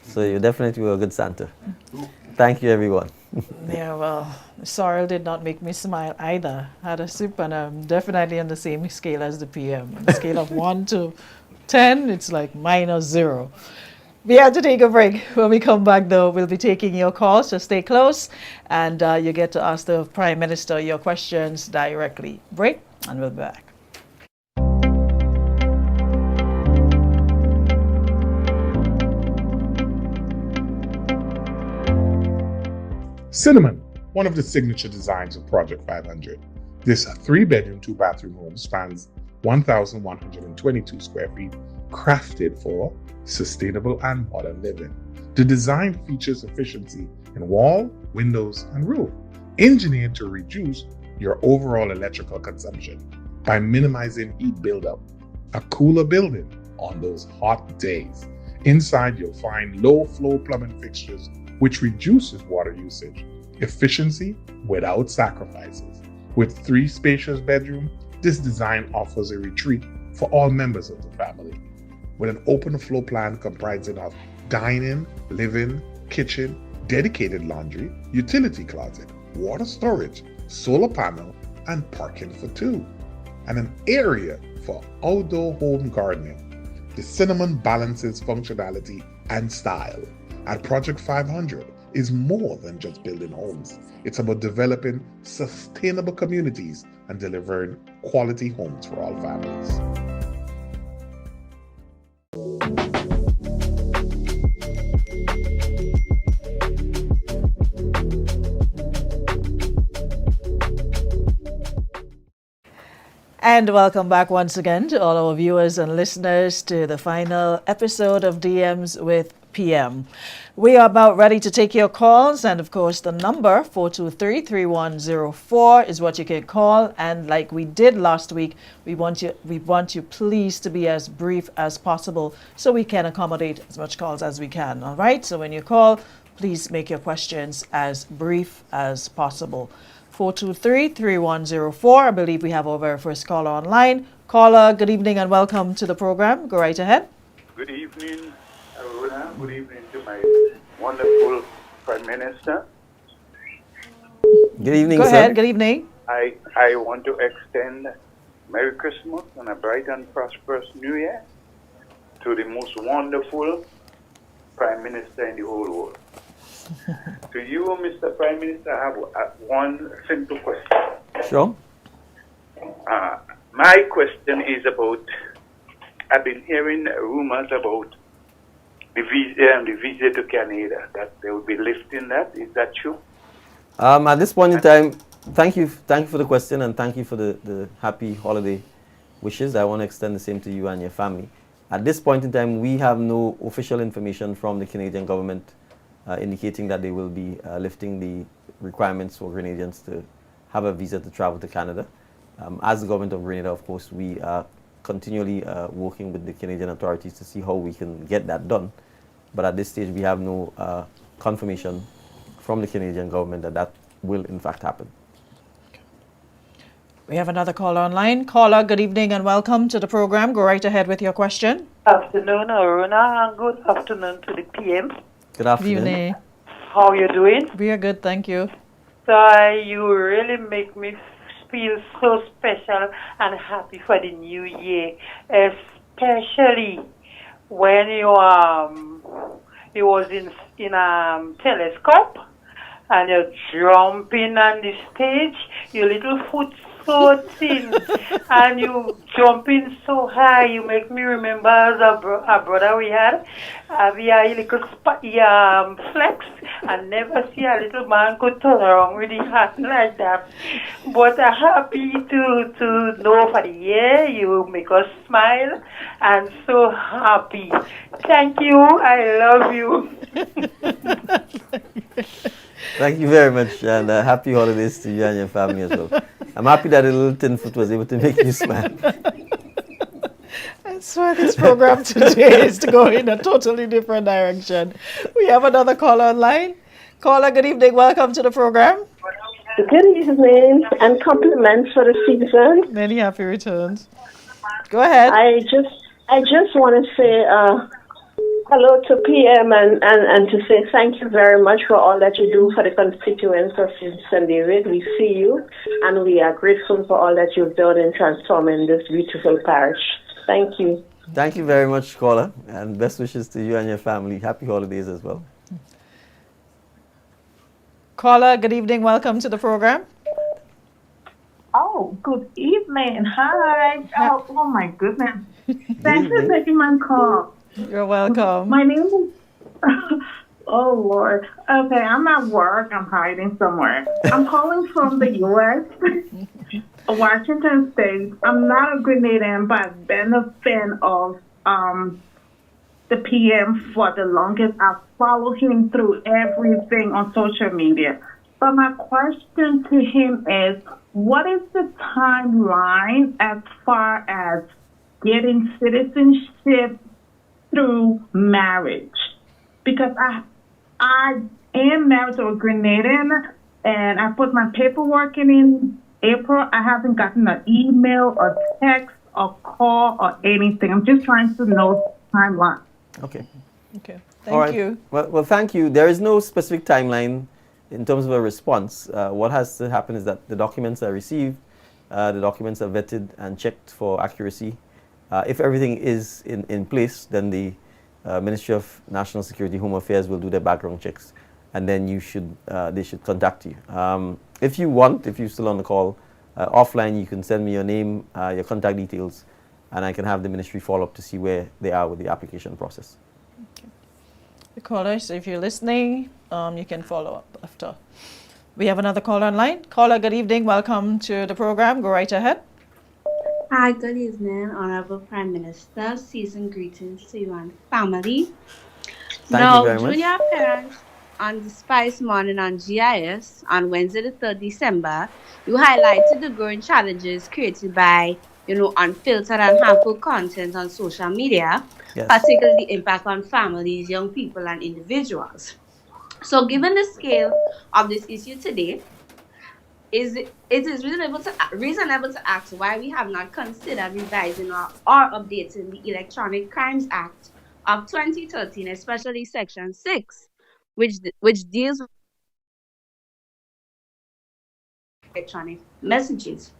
So you definitely were a good Santa. Thank you, everyone. Yeah, well, sorrel did not make me smile either. Had a sip, and I'm definitely on the same scale as the PM. On a scale of 1 to 10, it's like -0. We have to take a break. When we come back, though, we'll be taking your calls, so stay close, and you get to ask the Prime Minister your questions directly. Break, and we'll be back. Cinnamon, one of the signature designs of Project 500. This 3-bedroom, 2-bathroom home spans 1,122 square feet, crafted for sustainable and modern living. The design features efficiency in wall, windows, and roof, engineered to reduce your overall electrical consumption by minimizing heat buildup. A cooler building on those hot days. Inside, you'll find low-flow plumbing fixtures, which reduces water usage. Efficiency without sacrifices. With 3 spacious bedrooms, this design offers a retreat for all members of the family. With an open floor plan comprising of dining, living, kitchen, dedicated laundry, utility closet, water storage, solar panel, and parking for 2. And an area for outdoor home gardening. The Cinnamon balances functionality and style. At Project 500 is more than just building homes. It's about developing sustainable communities and delivering quality homes for all families. And welcome back once again to all our viewers and listeners to the final episode of DMs with PM. We are about ready to take your calls, and of course the number 423-3104 is what you can call. And like we did last week, we want you please to be as brief as possible so we can accommodate as much calls as we can. All right, so when you call, please make your questions as brief as possible. 423-3104. I believe we have our very first caller online. Caller, good evening and welcome to the program. Go right ahead. Good evening, Aruna. Good evening to my wonderful Prime Minister. Good evening, Go sir. ahead. Good evening. I want to extend Merry Christmas and a bright and prosperous New Year to the most wonderful Prime Minister in the whole world. To you, Mr. Prime Minister, I have one simple question. Sure. My question is about, I've been hearing rumors about the visa to Canada, that they will be lifting that. Is that true? At this point in time, thank you for the question, and thank you for the happy holiday wishes. I want to extend the same to you and your family. At this point in time, we have no official information from the Canadian government indicating that they will be lifting the requirements for Grenadians to have a visa to travel to Canada. As the government of Grenada, of course, we are continually working with the Canadian authorities to see how we can get that done. But at this stage, we have no confirmation from the Canadian government that that will in fact happen. We have another caller online. Caller, good evening and welcome to the program. Go right ahead with your question. Afternoon, Aruna, and good afternoon to the PM. Good afternoon. Good evening. How are you doing? We are good, thank you. So you really make me feel so special and happy for the new year, especially when you was in telescope and you're jumping on the stage, your little foot so thin, and you jumping so high. You make me remember as a brother we had. We had a little flex, and never see a little man could turn around with his hat like that. But I'm happy to know for the year you make us smile, and so happy. Thank you. I love you. Thank you very much, and happy holidays to you and your family as well. I'm happy that a little tin foot was able to make you smile. I swear this program today is to go in a totally different direction. We have another caller online. Caller, good evening. Welcome to the program. Good evening, and compliments for the season. Many happy returns. Go ahead. I just want to say hello to PM and to say thank you very much for all that you do for the constituents of St. David. We see you, and we are grateful for all that you've done in transforming this beautiful parish. Thank you. Thank you very much, caller, and best wishes to you and your family. Happy holidays as well. Caller, good evening. Welcome to the program. Oh, good evening. Hi. Oh my goodness. Thanks for taking my call. You're welcome. My name is... Oh, Lord. Okay, I'm at work. I'm hiding somewhere. I'm calling from the U.S., Washington State. I'm not a Grenadian, but I've been a fan of the PM for the longest. I've followed him through everything on social media. But my question to him is, what is the timeline as far as getting citizenship through marriage? Because I am married to a Grenadian, and I put my paperwork in April. I haven't gotten an email or text or call or anything. I'm just trying to know the timeline. Okay. Okay. All right. Thank you. Well, thank you. There is no specific timeline in terms of a response. What has to happen is that the documents are received, the documents are vetted and checked for accuracy. If everything is in place, then the Ministry of National Security, Home Affairs will do their background checks, and then they should contact you. If you want, if you're still on the call, offline, you can send me your name, your contact details, and I can have the ministry follow up to see where they are with the application process. Okay. The callers, if you're listening, you can follow up after. We have another caller online. Caller, good evening. Welcome to the program. Go right ahead. Hi, good evening, Honorable Prime Minister. Season greetings to you and family. Thank you very much. Junior parents, on the Spice Morning on GIS on Wednesday the 3rd December, you highlighted the growing challenges created by, unfiltered and harmful content on social media, Yes. particularly the impact on families, young people, and individuals. So given the scale of this issue today, it is reasonable to ask why we have not considered revising or updating the Electronic Crimes Act of 2013, especially Section 6, which deals with electronic messages.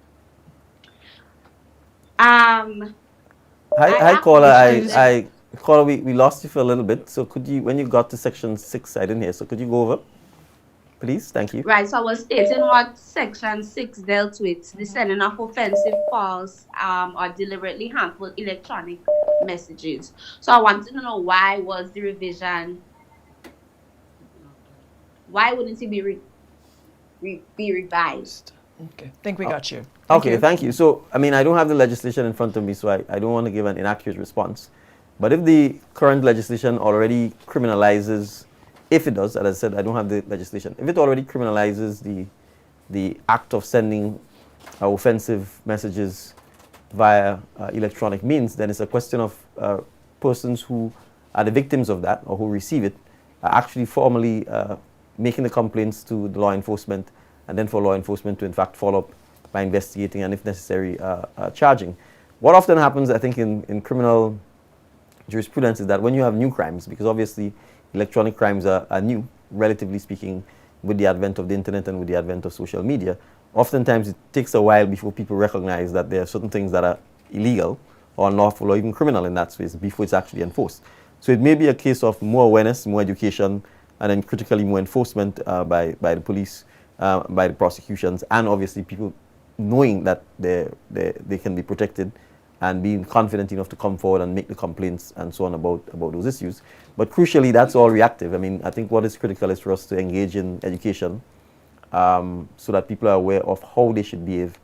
Hi, caller. Caller, we lost you for a little bit. So could you, when you got to Section 6, I didn't hear. So could you go over, please? Thank you. Right, so I was stating what Section 6 dealt with, the sending of offensive, false, or deliberately harmful electronic messages. So I wanted to know why was the revision, why wouldn't it be revised? Okay, I think we got you. Thank you. So, I mean, I don't have the legislation in front of me, so I don't want to give an inaccurate response. But if the current legislation already criminalizes, if it does, as I said, I don't have the legislation. If it already criminalizes the act of sending offensive messages via electronic means, then it's a question of persons who are the victims of that or who receive it actually formally making the complaints to the law enforcement, and then for law enforcement to in fact follow up by investigating and if necessary charging. What often happens, I think, in criminal jurisprudence is that when you have new crimes, because obviously electronic crimes are new, relatively speaking, with the advent of the internet and with the advent of social media, oftentimes it takes a while before people recognize that there are certain things that are illegal or unlawful or even criminal in that space before it's actually enforced. So it may be a case of more awareness, more education, and then critically more enforcement by the police, by the prosecutions, and obviously people knowing that they can be protected and being confident enough to come forward and make the complaints and so on about those issues. But crucially, that's all reactive. I mean, I think what is critical is for us to engage in education so that people are aware of how they should behave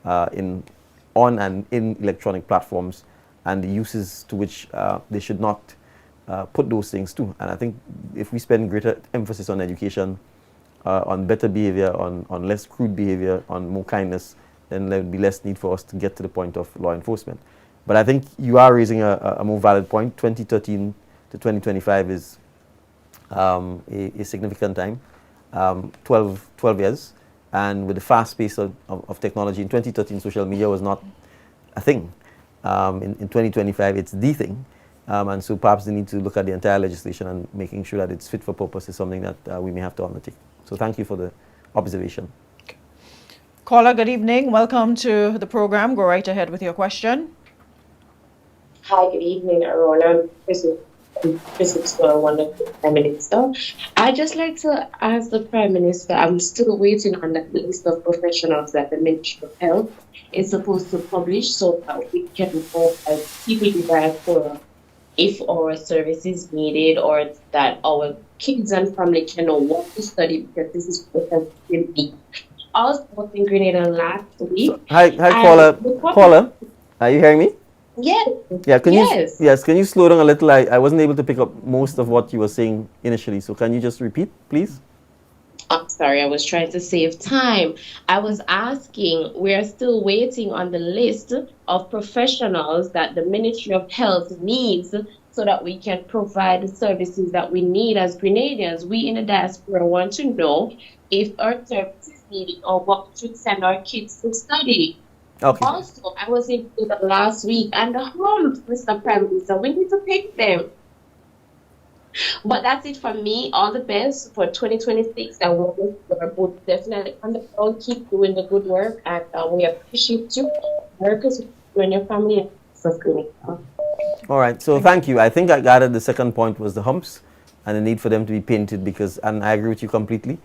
on and in electronic platforms and the uses to which they should not put those things to. And I think if we spend greater emphasis on education, on better behavior, on less crude behavior, on more kindness, then there would be less need for us to get to the point of law enforcement. But I think you are raising a more valid point. 2013 to 2025 is a significant time, 12 years. And with the fast pace of technology, in 2013, social media was not a thing. In 2025, it's the thing. And so perhaps they need to look at the entire legislation and making sure that it's fit for purpose is something that we may have to undertake. So thank you for the observation. Okay. Caller, good evening. Welcome to the program. Go right ahead with your question. Hi, good evening, everyone. This is wonderful Prime Minister. I'd just like to ask the Prime Minister, I'm still waiting on that list of professionals that the Ministry of Health is supposed to publish so that we can know as people decide for if our service is needed or that our kids and family can know what to study because this is what we need. I was in Grenada last week. Hi, caller. Are you hearing me? Yes. Yeah, can you slow down a little? I wasn't able to pick up most of what you were saying initially. So can you just repeat, please? I'm sorry, I was trying to save time. I was asking, we're still waiting on the list of professionals that the Ministry of Health needs so that we can provide the services that we need as Grenadians. We in the diaspora want to know if our service is needed or what we should send our kids to study. Okay. Also, I was in Cuba last week, and the homes, Mr. Prime Minister, we need to pick them. But that's it for me. All the best for 2026. And we're both definitely on the phone. Keep doing the good work, and we appreciate you. Workers, you and your family. All right. So thank you. I think I gathered the second point was the humps and the need for them to be painted and I agree with you completely.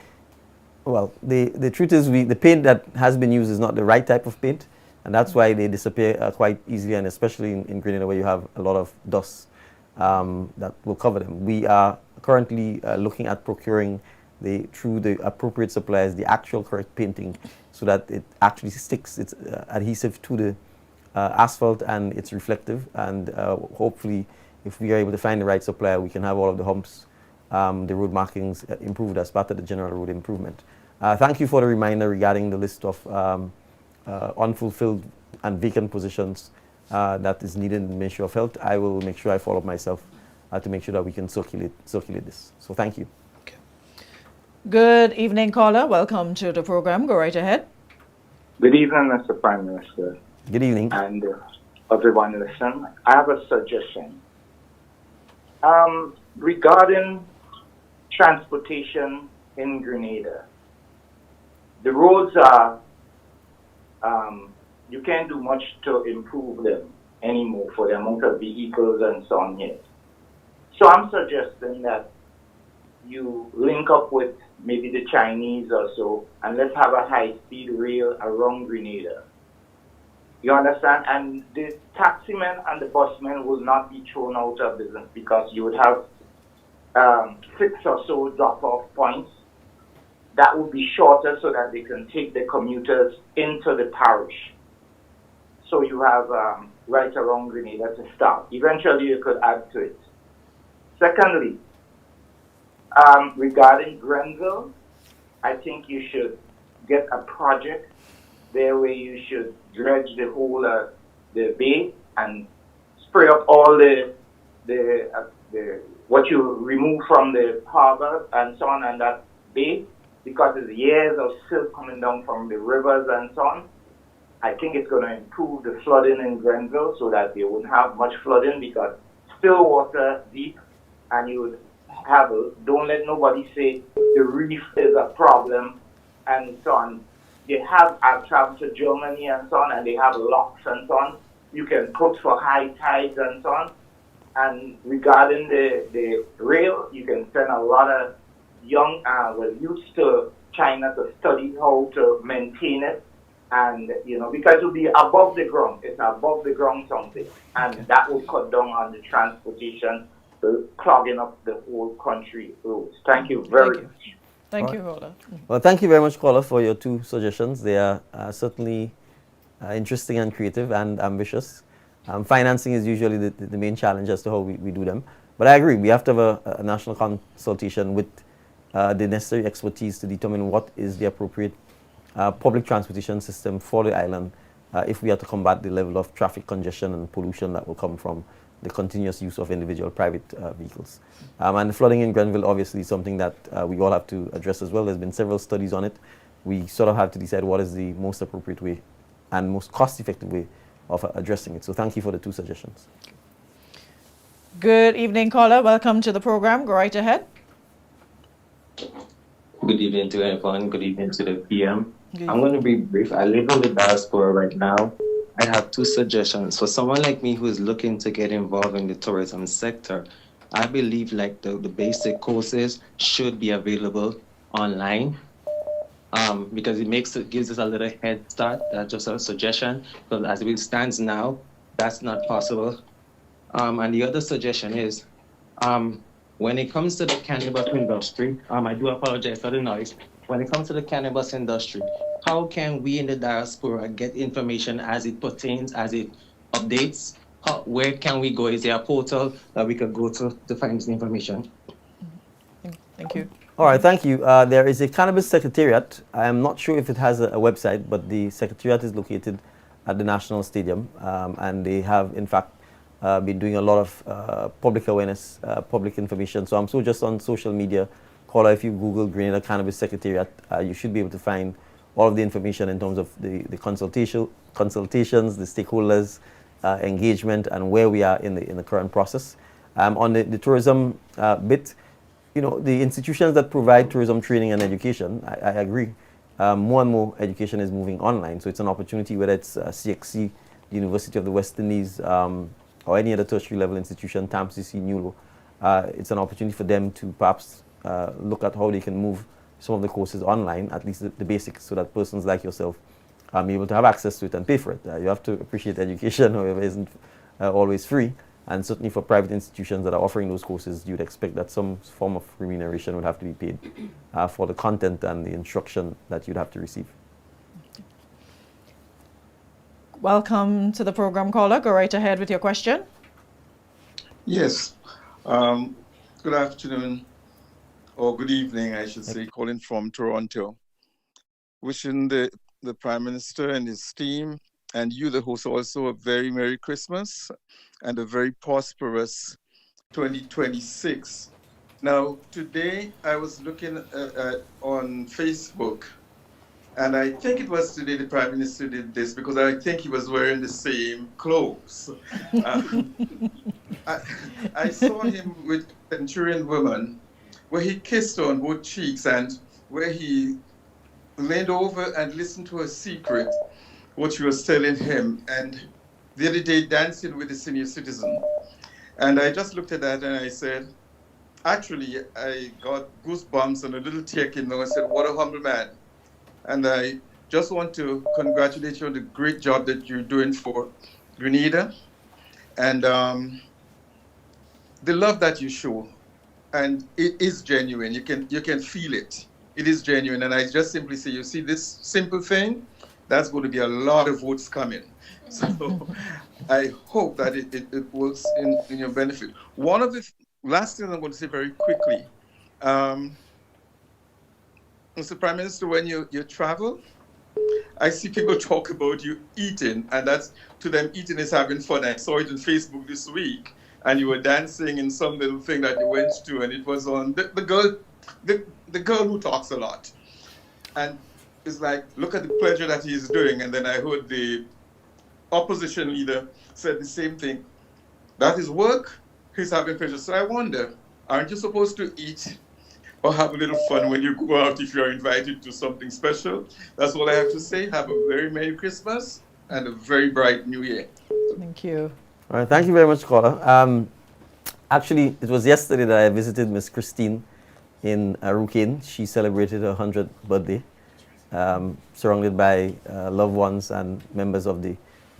Well, the truth is the paint that has been used is not the right type of paint. And that's why they disappear quite easily, and especially in Grenada where you have a lot of dust that will cover them. We are currently looking at procuring through the appropriate suppliers the actual correct painting so that it actually sticks, it's adhesive to the asphalt and it's reflective. And hopefully, if we are able to find the right supplier, we can have all of the humps, the road markings improved as part of the general road improvement. Thank you for the reminder regarding the list of unfulfilled and vacant positions that is needed in the Ministry of Health. I will make sure I follow up myself to make sure that we can circulate this. So thank you. Okay. Good evening, caller. Welcome to the program. Go right ahead. Good evening, Mr. Prime Minister. Good evening. And everyone listen. I have a suggestion. Regarding transportation in Grenada, the roads are you can't do much to improve them anymore for the amount of vehicles and so on here. So I'm suggesting that you link up with maybe the Chinese or so, and let's have a high-speed rail around Grenada. You understand? And the taximen and the busmen will not be thrown out of business because you would have 6 or so drop-off points that would be shorter so that they can take the commuters into the parish. So you have right around Grenada to start. Eventually you could add to it. Secondly, regarding Grenville, I think you should get a project there where you should dredge the whole the bay and spray up all the what you remove from the harbor and so on and that bay, because there's years of silt coming down from the rivers and so on. I think it's going to improve the flooding in Grenville so that they wouldn't have much flooding because still water deep, and you would have don't let nobody say the reef is a problem and so on. I've traveled to Germany and so on, and they have locks and so on. You can put for high tides and so on. And regarding the rail, you can send a lot of young youths to China to study how to maintain it And, because it will be above the ground, it's above the ground something. And that will cut down on the transportation, clogging up the whole country roads. Thank you very much. Thank you, Rola. Well, thank you very much, caller, for your two suggestions. They are certainly interesting and creative and ambitious. Financing is usually the main challenge as to how we do them. But I agree, we have to have a national consultation with the necessary expertise to determine what is the appropriate public transportation system for the island if we are to combat the level of traffic congestion and pollution that will come from the continuous use of individual private vehicles. And the flooding in Grenville obviously is something that we all have to address as well. There's been several studies on it. We sort of have to decide what is the most appropriate way and most cost-effective way of addressing it. So thank you for the two suggestions. Good evening, caller. Welcome to the program. Go right ahead. Good evening to everyone. Good evening to the PM. I'm going to be brief. I live in the diaspora right now. I have two suggestions. For someone like me who is looking to get involved in the tourism sector, I believe like the basic courses should be available online because it gives us a little head start. That's just a suggestion. Because as it stands now, that's not possible. And the other suggestion is, when it comes to the cannabis industry, I do apologize for the noise. When it comes to the cannabis industry, how can we in the diaspora get information as it pertains, as it updates? Where can we go? Is there a portal that we could go to find this information? Thank you. All right, thank you. There is a cannabis secretariat. I am not sure if it has a website, but the secretariat is located at the National Stadium, and they have, in fact, been doing a lot of public awareness, public information. So I'm just on social media. Caller, if you Google Grenada Cannabis Secretariat, you should be able to find all of the information in terms of the consultations, the stakeholders, engagement, and where we are in the current process. On the tourism bit, the institutions that provide tourism training and education, I agree. More and more education is moving online, so it's an opportunity, whether it's CXC, the University of the West Indies, or any other tertiary level institution, TAMCC, NULO. It's an opportunity for them to perhaps look at how they can move some of the courses online, at least the basics, so that persons like yourself are able to have access to it and pay for it. You have to appreciate education, however, isn't always free. And certainly for private institutions that are offering those courses, you'd expect that some form of remuneration would have to be paid for the content and the instruction that you'd have to receive. Welcome to the program, caller. Go right ahead with your question. Yes. Good afternoon, or good evening, I should say, calling from Toronto. Wishing the Prime Minister and his team, and you, the host, also a very Merry Christmas and a very prosperous 2026. Now, today I was looking on Facebook, and I think it was today the Prime Minister did this because I think he was wearing the same clothes. I saw him with a Centurion woman where he kissed her on both cheeks and where he leaned over and listened to her secret, what she was telling him. And the other day, dancing with the senior citizen. And I just looked at that and I said, actually, I got goosebumps and a little tear came down. I said, what a humble man. And I just want to congratulate you on the great job that you're doing for Grenada and the love that you show. And it is genuine. You can feel it. It is genuine. And I just simply say, you see this simple thing, that's going to be a lot of votes coming. So I hope that it works in your benefit. One of the last things I'm going to say very quickly, Mr. Prime Minister, when you travel, I see people talk about you eating, and that's, to them, eating is having fun. I saw it on Facebook this week, and you were dancing in some little thing that you went to, and it was on the girl who talks a lot. And it's like, look at the pleasure that he's doing. And then I heard the opposition leader said the same thing. That is work, he's having pleasure. So I wonder, aren't you supposed to eat or have a little fun when you go out if you're invited to something special? That's all I have to say. Have a very Merry Christmas and a very bright New Year. Thank you. All right, thank you very much, caller. Actually, it was yesterday that I visited Miss Christine in Rukin. She celebrated her 100th birthday. surrounded by loved ones and members of the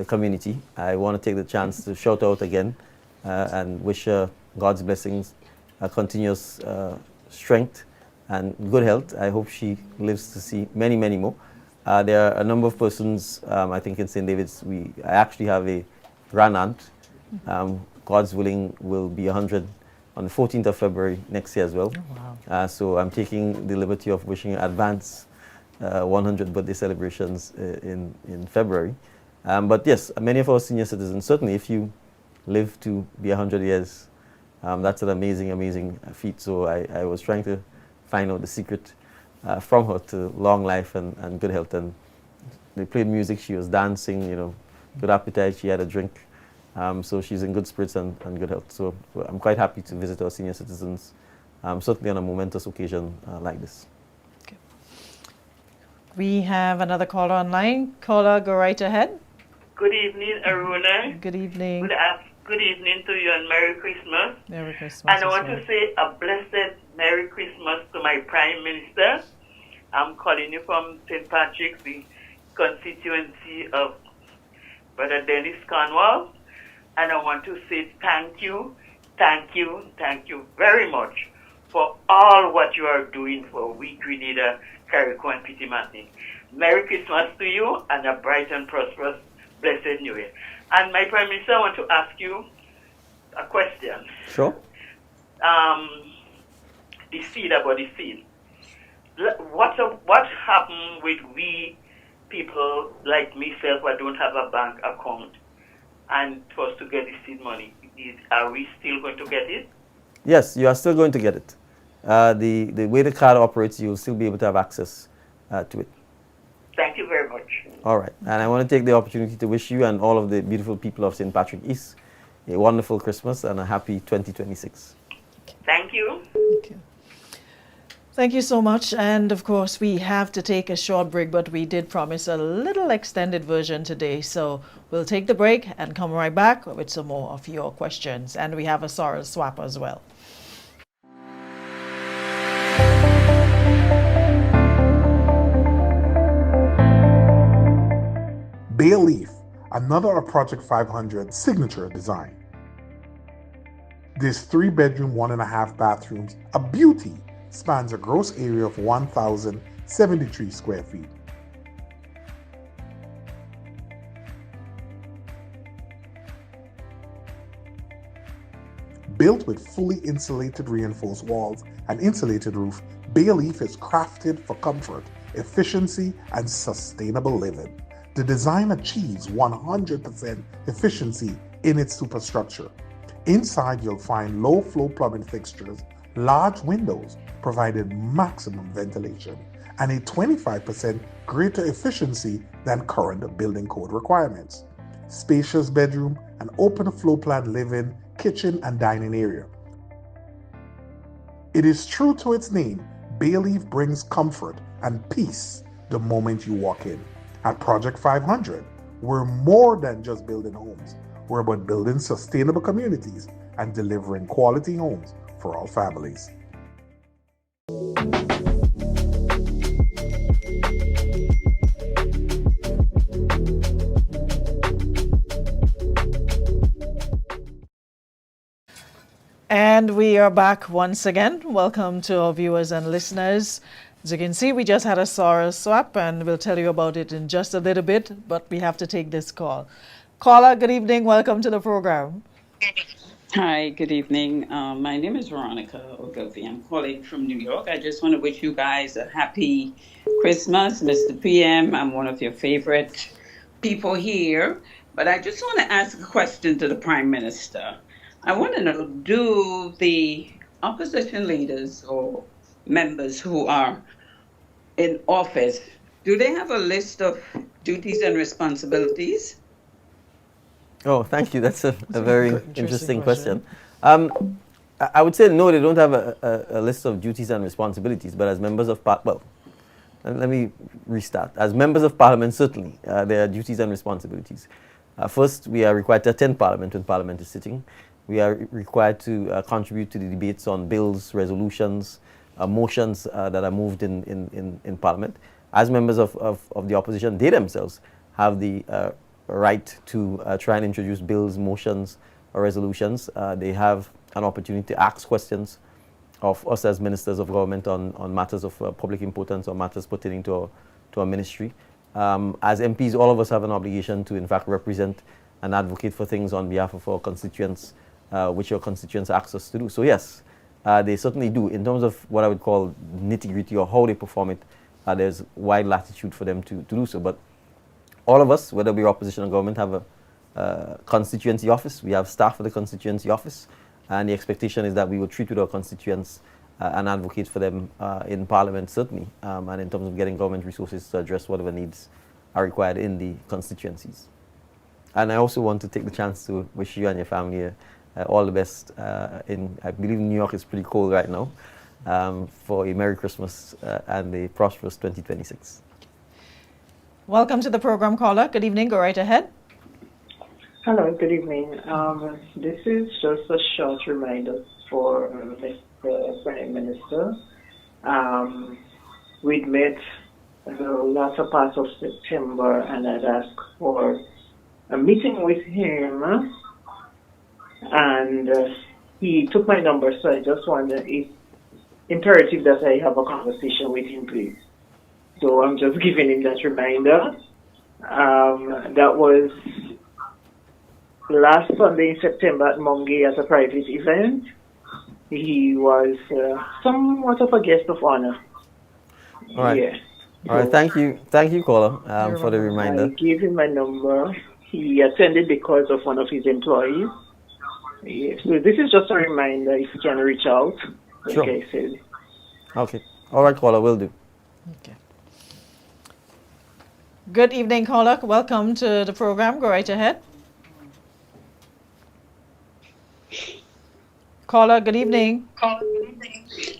community. I want to take the chance to shout out again and wish her God's blessings, continuous strength and good health. I hope she lives to see many, many more. There are a number of persons, I think in St. David's, I actually have a grand aunt. God's willing will be 100 on the 14th of February next year as well. Oh, wow. So I'm taking the liberty of wishing advance 100 birthday celebrations in February. But yes, many of our senior citizens, certainly if you live to be 100 years, that's an amazing, amazing feat. So I was trying to find out the secret from her to long life and good health. And they played music, she was dancing, you know, good appetite, she had a drink. So she's in good spirits and good health. So I'm quite happy to visit our senior citizens, certainly on a momentous occasion like this. Okay. We have another caller online. Caller, go right ahead. Good evening, Aruna. Good evening. Good evening to you and Merry Christmas. Merry Christmas. And I want to say a blessed Merry Christmas to my Prime Minister. I'm calling you from St. Patrick's, the constituency of Brother Dennis Cornwall. And I want to say thank you very much for all what you are doing for we Grenada, Carriacou and Petite Martinique. Merry Christmas to you and a bright and prosperous blessed New Year. And my Prime Minister, I want to ask you a question. Sure. The seed about the seed. What happened with we people like myself who don't have a bank account and for us to get the seed money? Are we still going to get it? Yes, you are still going to get it. The way the card operates, you'll still be able to have access to it. Thank you very much. All right. And I want to take the opportunity to wish you and all of the beautiful people of St. Patrick East a wonderful Christmas and a happy 2026. Thank you. Thank you. Thank you so much. And of course, we have to take a short break, but we did promise a little extended version today. So we'll take the break and come right back with some more of your questions. And we have a sorrel swap as well. Bay Leaf, another of Project 500 signature design. This 3-bedroom, 1.5 bathrooms, a beauty, spans a gross area of 1,073 square feet. Built with fully insulated reinforced walls and insulated roof, Bay Leaf is crafted for comfort, efficiency, and sustainable living. The design achieves 100% efficiency in its superstructure. Inside, you'll find low-flow plumbing fixtures, large windows providing maximum ventilation, and a 25% greater efficiency than current building code requirements. Spacious bedroom, an open floor plan living, kitchen, and dining area. It is true to its name, Bay Leaf brings comfort and peace the moment you walk in. At Project 500, we're more than just building homes. We're about building sustainable communities and delivering quality homes for all families. And we are back once again. Welcome to our viewers and listeners. As you can see, we just had a sorrel swap, and we'll tell you about it in just a little bit, but we have to take this call. Caller, good evening. Welcome to the program. Hi, good evening. My name is Veronica Ogilvie. I'm calling from New York. I just want to wish you guys a happy Christmas, Mr. PM. I'm one of your favorite people here, but I just want to ask a question to the Prime Minister. I want to know, do the opposition leaders or members who are in office, do they have a list of duties and responsibilities? Oh, thank you. That's a very interesting question. I would say no, they don't have a list of duties and responsibilities, but as members of Parliament, well, let me restart. As members of Parliament, certainly, there are duties and responsibilities. First, we are required to attend Parliament when Parliament is sitting. We are required to contribute to the debates on bills, resolutions, motions that are moved in Parliament. as members of the opposition, they themselves have the right to try and introduce bills, motions, or resolutions. They have an opportunity to ask questions of us as ministers of government on matters of public importance or matters pertaining to our ministry. As MPs, all of us have an obligation to, in fact, represent and advocate for things on behalf of our constituents, which our constituents ask us to do. So yes, they certainly do. In terms of what I would call nitty-gritty or how they perform it, there's wide latitude for them to do so. But all of us, whether we're opposition or government, have a constituency office. We have staff for the constituency office. And the expectation is that we will treat with our constituents and advocate for them in Parliament, certainly, and in terms of getting government resources to address whatever needs are required in the constituencies. And I also want to take the chance to wish you and your family all the best. I believe New York is pretty cold right now, for a Merry Christmas and a prosperous 2026. Welcome to the program, caller. Good evening. Go right ahead. Hello, good evening. This is just a short reminder for Mr. Prime Minister. We'd met the latter part of September and I'd asked for a meeting with him and he took my number, so I just wonder if imperative that I have a conversation with him, please. So I'm just giving him that reminder. That was last Sunday in September at Mungay at a private event. He was somewhat of a guest of honor. All right. Yeah. All right. Thank you, caller, for the reminder. I gave him my number. He attended because of one of his employees. Yeah. So this is just a reminder if you can reach out, like Sure. I said. Okay. All right, caller, will do. Okay. Good evening, caller. Welcome to the program. Go right ahead. Caller, good evening.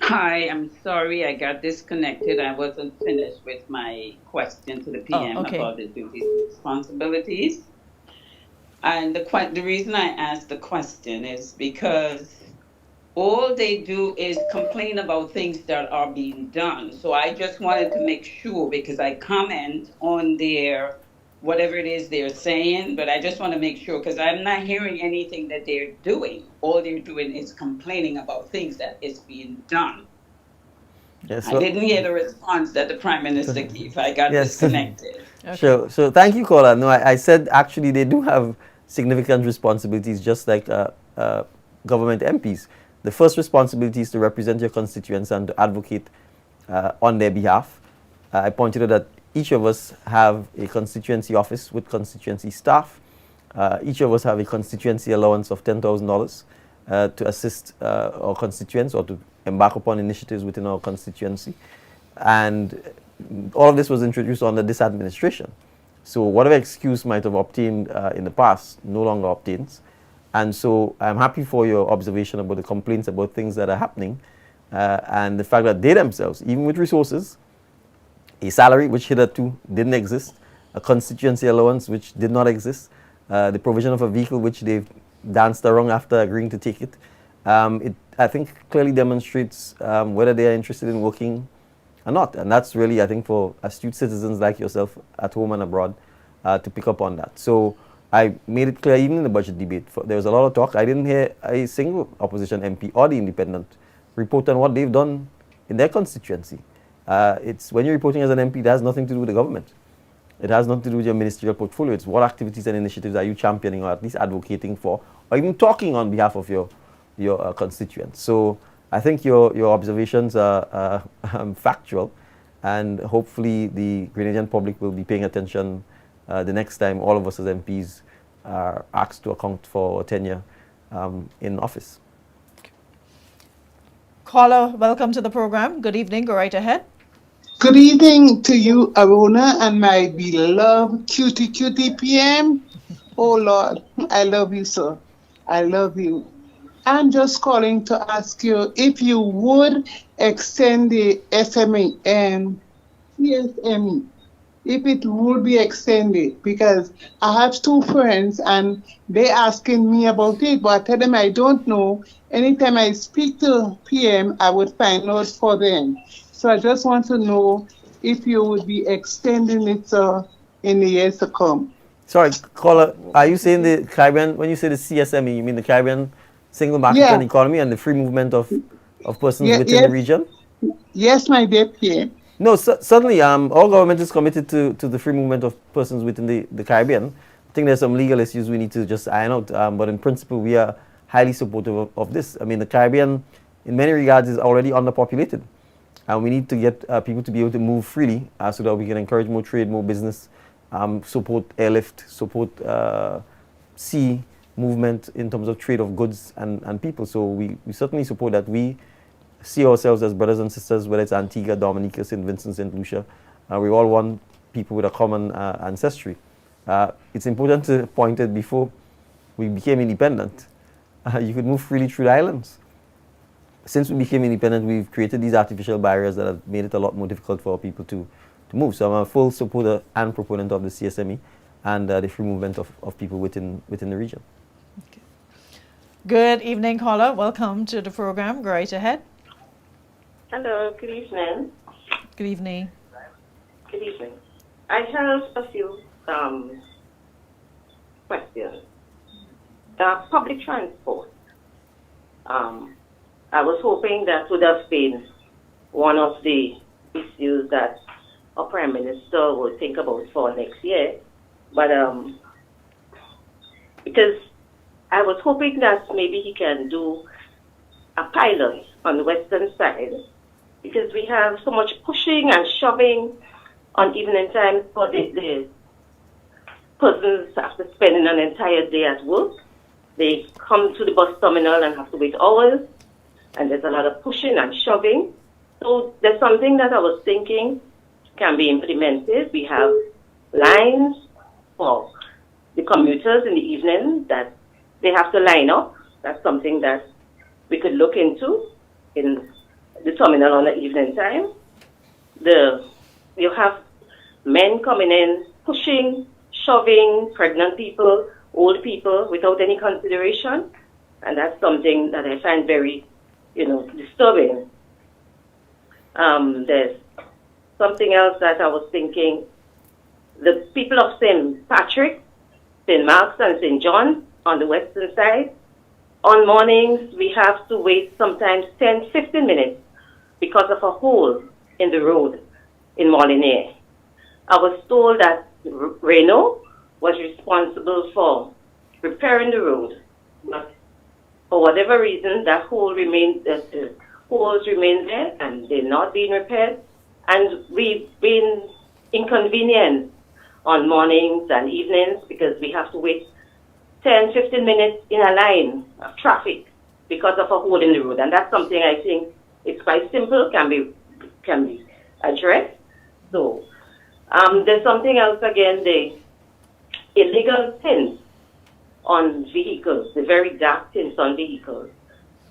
Hi, I'm sorry I got disconnected. I wasn't finished with my question to the PM okay. about the duties and responsibilities. And the reason I asked the question is because all they do is complain about things that are being done. So I just wanted to make sure, because I comment on their whatever it is they're saying, but I just want to make sure, because I'm not hearing anything that they're doing. All they're doing is complaining about things that is being done. Yes, I didn't hear the response that the Prime Minister gave. I got Yes. disconnected. Sure. So thank you, caller. No, I said actually they do have significant responsibilities, just like government MPs. The first responsibility is to represent your constituents and to advocate on their behalf. I pointed out that each of us have a constituency office with constituency staff. Each of us have a constituency allowance of $10,000 to assist our constituents or to embark upon initiatives within our constituency. And all of this was introduced under this administration. So whatever excuse might have obtained in the past no longer obtains. And so I'm happy for your observation about the complaints about things that are happening and the fact that they themselves, even with resources, a salary which hitherto didn't exist, a constituency allowance which did not exist, the provision of a vehicle which they've danced around after agreeing to take it. It, I think, clearly demonstrates whether they are interested in working or not. And that's really, I think, for astute citizens like yourself at home and abroad to pick up on that. So I made it clear even in the budget debate. There was a lot of talk. I didn't hear a single opposition MP or the independent report on what they've done in their constituency. It's when you're reporting as an MP, that has nothing to do with the government. It has nothing to do with your ministerial portfolio. It's what activities and initiatives are you championing or at least advocating for, or even talking on behalf of your constituents. So I think your observations are factual, and hopefully the Grenadian public will be paying attention the next time all of us as MPs are asked to account for our tenure in office. Caller, welcome to the program. Good evening. Go right ahead. Good evening to you, Aruna, and my beloved cutie PM. Oh, Lord, I love you, sir. I love you. I'm just calling to ask you if you would extend the CSME, if it would be extended, because I have two friends and they're asking me about it, but I tell them I don't know. Anytime I speak to PM, I would find out for them. So I just want to know if you would be extending it in the years to come. Sorry, caller, are you saying the Caribbean, when you say the CSME, you mean the Caribbean Single Market and Economy and the free movement of persons within the region? Yes, my dear PM. No, certainly, our government is committed to the free movement of persons within the Caribbean. I think there's some legal issues we need to just iron out, but in principle, we are highly supportive of this. I mean, the Caribbean, in many regards, is already underpopulated, and we need to get people to be able to move freely so that we can encourage more trade, more business, support airlift, support sea movement in terms of trade of goods and people. So we certainly support that. We see ourselves as brothers and sisters, whether it's Antigua, Dominica, St. Vincent, St. Lucia. We all want people with a common ancestry. It's important to point out before we became independent, you could move freely through the islands. Since we became independent, we've created these artificial barriers that have made it a lot more difficult for people to move. So I'm a full supporter and proponent of the CSME and the free movement of people within the region. Okay. Good evening, caller. Welcome to the program. Go right ahead. Hello, good evening. Good evening. Good evening. I have a few questions. Public transport. I was hoping that would have been one of the issues that our Prime Minister would think about for next year. But because I was hoping that maybe he can do a pilot on the western side, because we have so much pushing and shoving on evening times for the persons after spending an entire day at work. They come to the bus terminal and have to wait hours, and there's a lot of pushing and shoving. So there's something that I was thinking can be implemented. We have lines for the commuters in the evening that they have to line up. That's something that we could look into in the terminal on the evening time. You have men coming in, pushing, shoving, pregnant people, old people without any consideration. And that's something that I find very, disturbing. There's something else that I was thinking. The people of St. Patrick, St. Mark's and St. John on the western side, on mornings we have to wait sometimes 10, 15 minutes because of a hole in the road in Molinaire. I was told that Renault was responsible for repairing the road, but for whatever reason that holes remain there and they're not being repaired, and we've been inconvenienced on mornings and evenings because we have to wait 10, 15 minutes in a line of traffic because of a hole in the road. And that's something I think it's quite simple, can be addressed. So there's something else again, the illegal tints on vehicles, the very dark tints on vehicles.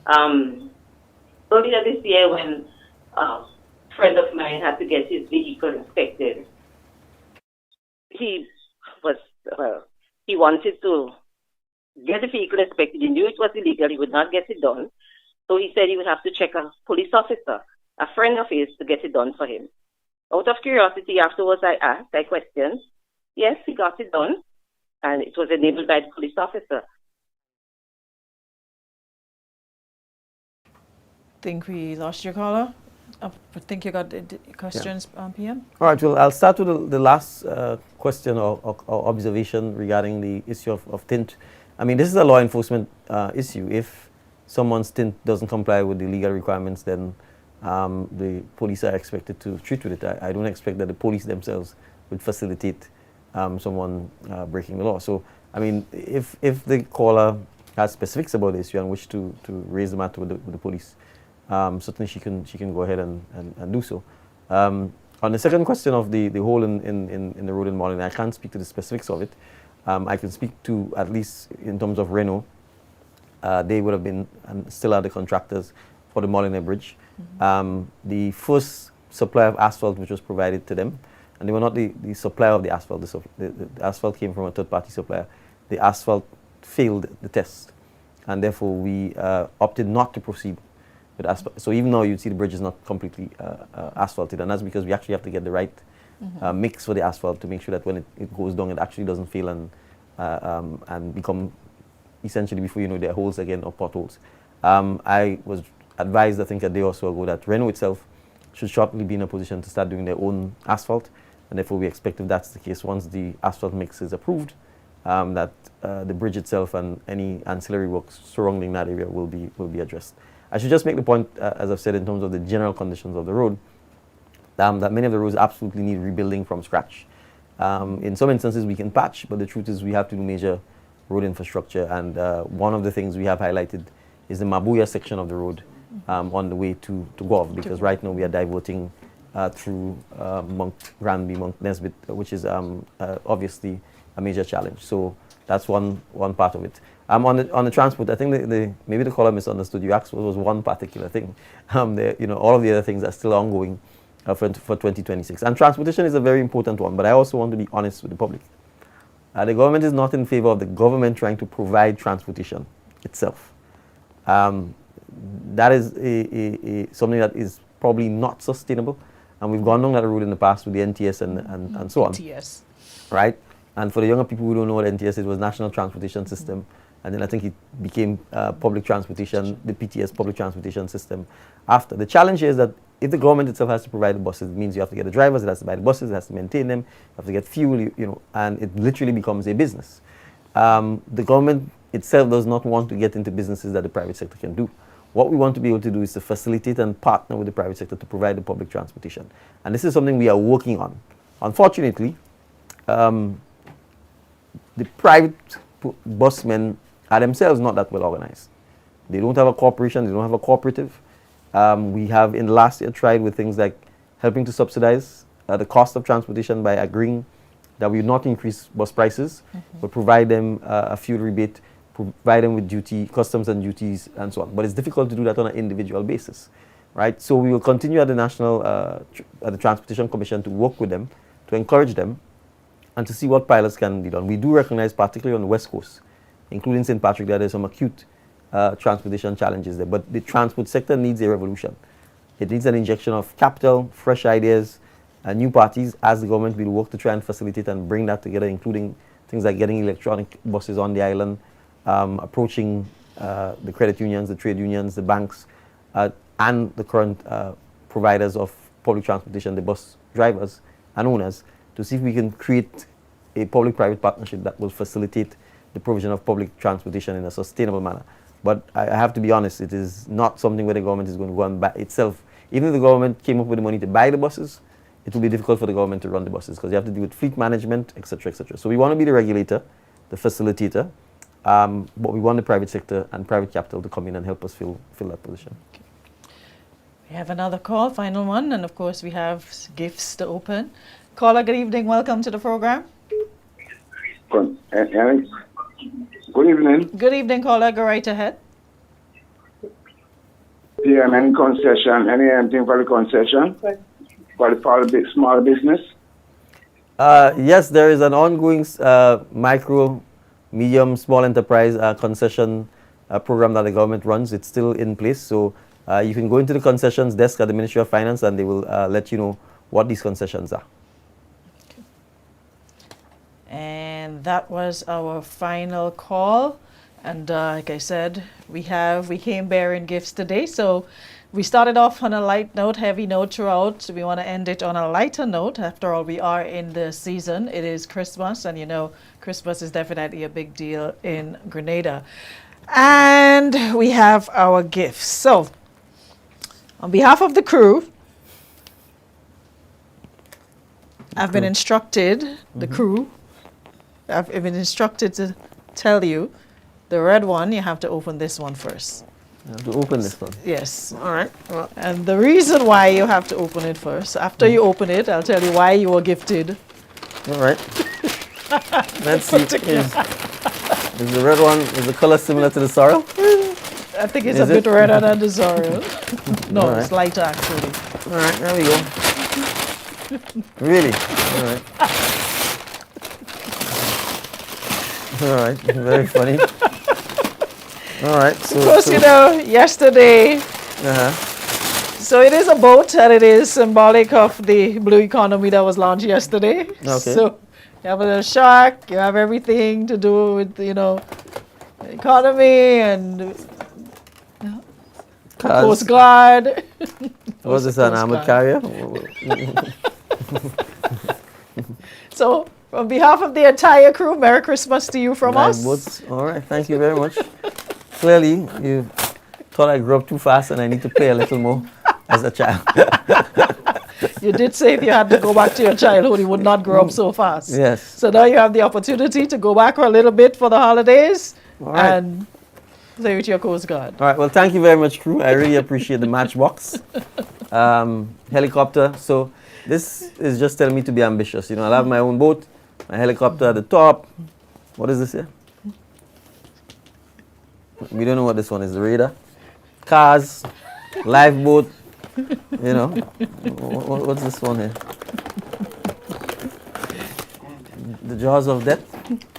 Earlier this year when a friend of mine had to get his vehicle inspected, he wanted to get the vehicle inspected. He knew it was illegal. He would not get it done. So he said he would have to check a police officer, a friend of his, to get it done for him. Out of curiosity, afterwards I questioned. Yes, he got it done, and it was enabled by the police officer. Think we lost your caller. I think you got the questions, PM? All right, well, I'll start with the last question or observation regarding the issue of tint. I mean, this is a law enforcement issue. If someone's tint doesn't comply with the legal requirements, then the police are expected to treat with it. I don't expect that the police themselves would facilitate someone breaking the law. So, I mean, if the caller has specifics about the issue and wish to raise the matter with the police, certainly she can go ahead and do so. On the second question of the hole in the road in Molinaire, I can't speak to the specifics of it. I can speak to, at least in terms of Renault, they would have been and still are the contractors for the Molinaire Bridge. The first supply of asphalt which was provided to them, and they were not the supplier of the asphalt. The asphalt came from a third-party supplier. The asphalt failed the test, and therefore we opted not to proceed with asphalt. So even though you see the bridge is not completely asphalted, and that's because we actually have to get the right mix for the asphalt to make sure that when it goes down, it actually doesn't fail and become, essentially, before you know, there are holes again or potholes. I was advised, I think a day or so ago, that Renault itself should shortly be in a position to start doing their own asphalt, and therefore we expect, if that's the case, once the asphalt mix is approved, that the bridge itself and any ancillary works surrounding that area will be addressed. I should just make the point, as I've said, in terms of the general conditions of the road, that many of the roads absolutely need rebuilding from scratch. In some instances we can patch, but the truth is we have to do major road infrastructure, and one of the things we have highlighted is the Mabuya section of the road on the way to Gov, because right now we are diverting through Monk Granby, Monk Nesbitt, which is obviously a major challenge. So that's one part of it. On the transport, I think maybe the caller misunderstood. You asked what was one particular thing. All of the other things are still ongoing for 2026. And transportation is a very important one, but I also want to be honest with the public. The government is not in favor of the government trying to provide transportation itself. That is something that is probably not sustainable, and we've gone down that road in the past with the NTS and so on. NTS. Right? And for the younger people who don't know what NTS is, it was National Transportation System, and then I think it became public transportation, the PTS, Public Transportation System, after. The challenge here is that if the government itself has to provide the buses, it means you have to get the drivers, it has to buy the buses, it has to maintain them, you have to get fuel, and it literally becomes a business. The government itself does not want to get into businesses that the private sector can do. What we want to be able to do is to facilitate and partner with the private sector to provide the public transportation. And this is something we are working on. Unfortunately, the private busmen are themselves not that well organized. They don't have a corporation, they don't have a cooperative. We have in the last year tried with things like helping to subsidize the cost of transportation by agreeing that we would not increase bus prices, but provide them a fuel rebate, provide them with duty, customs and duties, and so on. But it's difficult to do that on an individual basis, right? So we will continue at the at the Transportation Commission to work with them, to encourage them, and to see what pilots can be done. We do recognize, particularly on the West Coast, including St. Patrick, that there's some acute transportation challenges there. But the transport sector needs a revolution. It needs an injection of capital, fresh ideas, new parties, as the government will work to try and facilitate and bring that together, including things like getting electronic buses on the island, approaching the credit unions, the trade unions, the banks, and the current providers of public transportation, the bus drivers and owners, to see if we can create a public-private partnership that will facilitate the provision of public transportation in a sustainable manner. But I have to be honest, it is not something where the government is going to go and buy itself. Even if the government came up with the money to buy the buses, it will be difficult for the government to run the buses because you have to deal with fleet management, etc., etc. So we want to be the regulator, the facilitator, but we want the private sector and private capital to come in and help us fill that position. Okay. We have another call, final one, and of course we have gifts to open. Caller, good evening. Welcome to the program. Good evening. Good evening, caller. Go right ahead. Yeah, any concession, anything for the concession for the small business? Yes, there is an ongoing micro, medium, small enterprise concession program that the government runs. It's still in place. So you can go into the concessions desk at the Ministry of Finance and they will let you know what these concessions are. And that was our final call. And like I said, we came bearing gifts today. So we started off on a light note, heavy note throughout. So we want to end it on a lighter note. After all, we are in the season. It is Christmas, and you know, Christmas is definitely a big deal in Grenada. And we have our gifts. So on behalf of the crew, I've been instructed, the crew, I've been instructed to tell you, the red one, you have to open this one first. You have to open this one? Yes. All right. Well, and the reason why you have to open it first, after you open it, I'll tell you why you were gifted. All right. Let's see. Is the red one, is the color similar to the sorrel? I think it's a bit redder than the sorrel. No, right. It's lighter actually. All right, there we go. Really? All right. All right, very funny. All right. So, of course, you know, yesterday Uh-huh. So it is a boat, and it is symbolic of the blue economy that was launched yesterday. Okay. So you have a little shark, you have everything to do with, the economy and the Coast Guard. Was this an armored carrier? So on behalf of the entire crew, Merry Christmas to you from us. Boats. All right, thank you very much. Clearly, you thought I grew up too fast and I need to play a little more as a child. You did say if you had to go back to your childhood, you would not grow up so fast. Yes. So now you have the opportunity to go back for a little bit for the holidays and play with your Coast Guard. All right, well, thank you very much, crew. I really appreciate the matchbox. Helicopter. So this is just telling me to be ambitious. I'll have my own boat, my helicopter at the top. What is this here? We don't know what this one is. The radar. Cars, lifeboat. What's this one here? The jaws of death.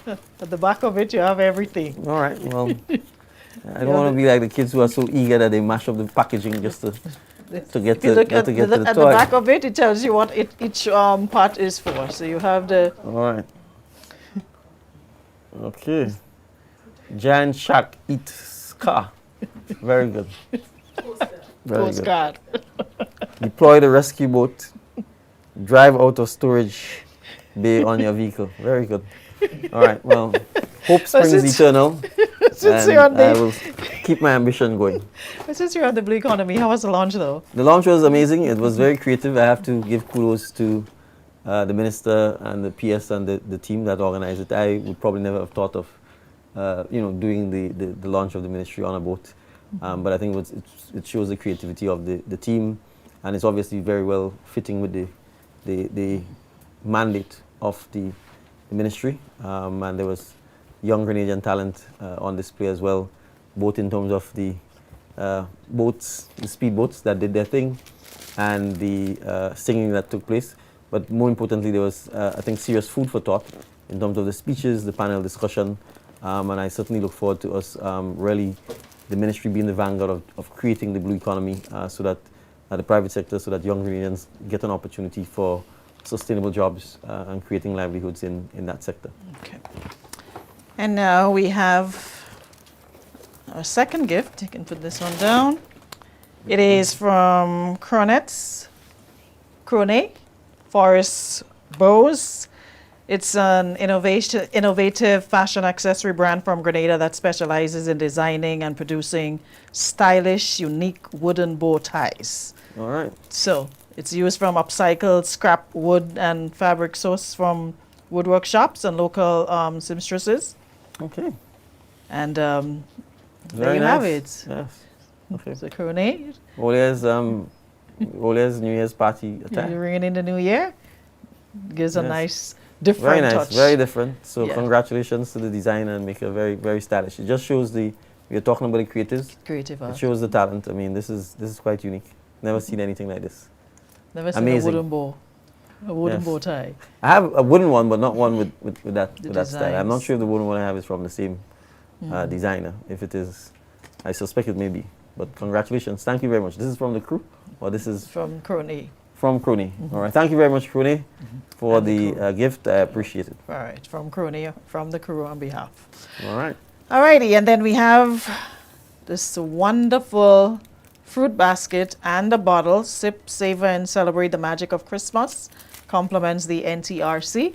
At the back of it, you have everything. All right. Well, I don't want to be like the kids who are so eager that they mash up the packaging just to get to the toy. At the back of it, it tells you what each part is for. So you have the. All right. Okay. Giant shark eats car. Very good. Very Coast good. Guard. Deploy the rescue boat. Drive out of storage bay on your vehicle. Very good. All right. Well, hope springs eternal. Since and you're on I will keep my ambition going. Since you're on the blue economy, how was the launch though? The launch was amazing. It was very creative. I have to give kudos to the minister and the PS and the team that organized it. I would probably never have thought of, doing the launch of the ministry on a boat. But I think it shows the creativity of the team, and it's obviously very well fitting with the mandate of the ministry. And there was young Grenadian talent on display as well, both in terms of the boats, the speedboats that did their thing, and the singing that took place. But more importantly, there was, I think, serious food for thought in terms of the speeches, the panel discussion, and I certainly look forward to us really, the ministry being the vanguard of creating the blue economy so that the private sector, so that young Grenadians get an opportunity for sustainable jobs and creating livelihoods in that sector. Okay. And now we have our second gift. You can put this one down. It is from Crone Forest Bows. It's an innovative fashion accessory brand from Grenada that specializes in designing and producing stylish, unique wooden bow ties. All right. So it's used from upcycled scrap wood and fabric sourced from woodwork shops and local seamstresses. Okay. And there Very you nice. have it. Yes. Okay. So Crone, Olea's New Year's party attire. you're ringing in the new year. Gives a Yes. nice, different Very nice, touch. very different. So Yeah. congratulations to the designer and maker. Very, very stylish. It just shows we're talking about the creatives. Creative art. It shows the talent. I mean, this is quite unique. Never seen anything like this. Never seen Amazing. a wooden bow. A wooden Yes. bow tie. I have a wooden one, but not one with that style. I'm not designs. sure if the wooden one I have is from the same Mm. designer. If it is, I suspect it may be. But congratulations. Thank you very much. This is from the crew, or this is From Crone. from Crone. All right. Thank you very much, Crone, for the gift. I appreciate it. All right, from Crone, from the crew on behalf. All right. All righty, and then we have this wonderful fruit basket and a bottle. Sip, savor, and celebrate the magic of Christmas. Compliments the NTRC.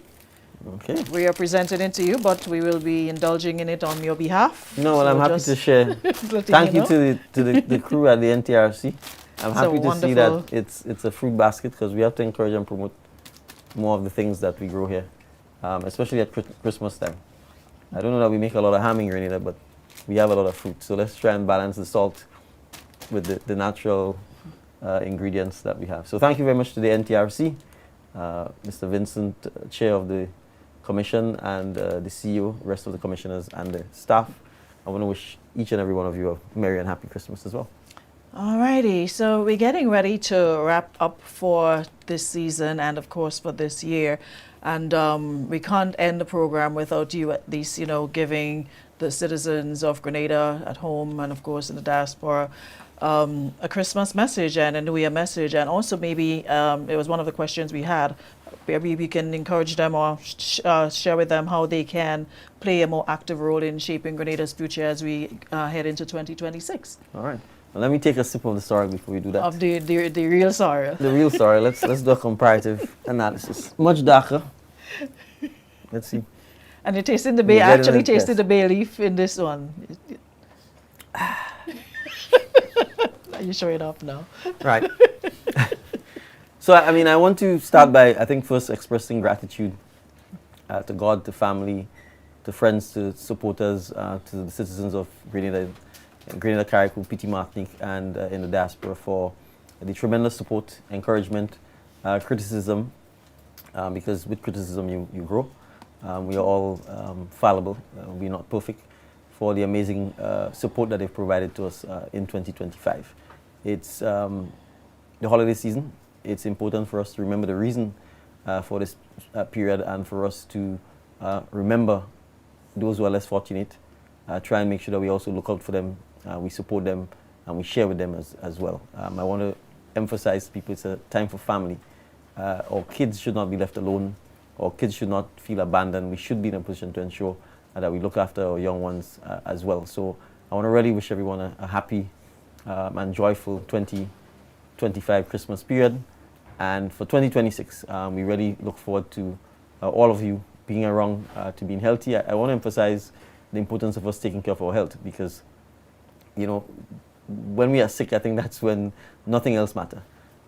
Okay. We are presenting it to you, but we will be indulging in it on your behalf. No, well, So I'm happy just to share. letting Thank you know. to the crew at the NTRC. I'm It's a happy to see that wonderful- it's a fruit basket, because we have to encourage and promote more of the things that we grow here, especially at Christmas time. I don't know that we make a lot of ham in Grenada, but we have a lot of fruit. So let's try and balance the salt with the natural ingredients that we have. So thank you very much to the NTRC, Mr. Vincent, Chair of the Commission, and the CEO, rest of the commissioners and the staff. I want to wish each and every one of you a Merry and Happy Christmas as well. Alrighty, so we're getting ready to wrap up for this season and of course for this year. And we can't end the program without you at least, giving the citizens of Grenada at home and, of course, in the diaspora, a Christmas message and a New Year message. And also maybe it was one of the questions we had. Maybe we can encourage them or share with them how they can play a more active role in shaping Grenada's future as we head into 2026. All right. Well, let me take a sip of the sorrel before we do that. Of the real sorrel. The real sorrel. Let's do a comparative analysis. Much darker. Let's see. And you're tasting the bay. I actually tasted the bay leaf in this one. You show it up now. Right. So, I mean, I want to start by, I think, first expressing gratitude to God, to family, to friends, to supporters, to the citizens of Grenada, Carriacou, Petite Martinique, and in the diaspora for the tremendous support, encouragement, criticism, because with criticism you grow. We are all fallible. We're not perfect. For the amazing support that they've provided to us in 2025. It's the holiday season. It's important for us to remember the reason for this period and for us to remember those who are less fortunate, try and make sure that we also look out for them, we support them, and we share with them as well. I want to emphasize to people it's a time for family. Our kids should not be left alone. Our kids should not feel abandoned. We should be in a position to ensure that we look after our young ones as well. So I want to really wish everyone a happy and joyful 2025 Christmas period. And for 2026, we really look forward to all of you being around, to being healthy. I want to emphasize the importance of us taking care of our health because, you know, when we are sick, I think that's when nothing else matters.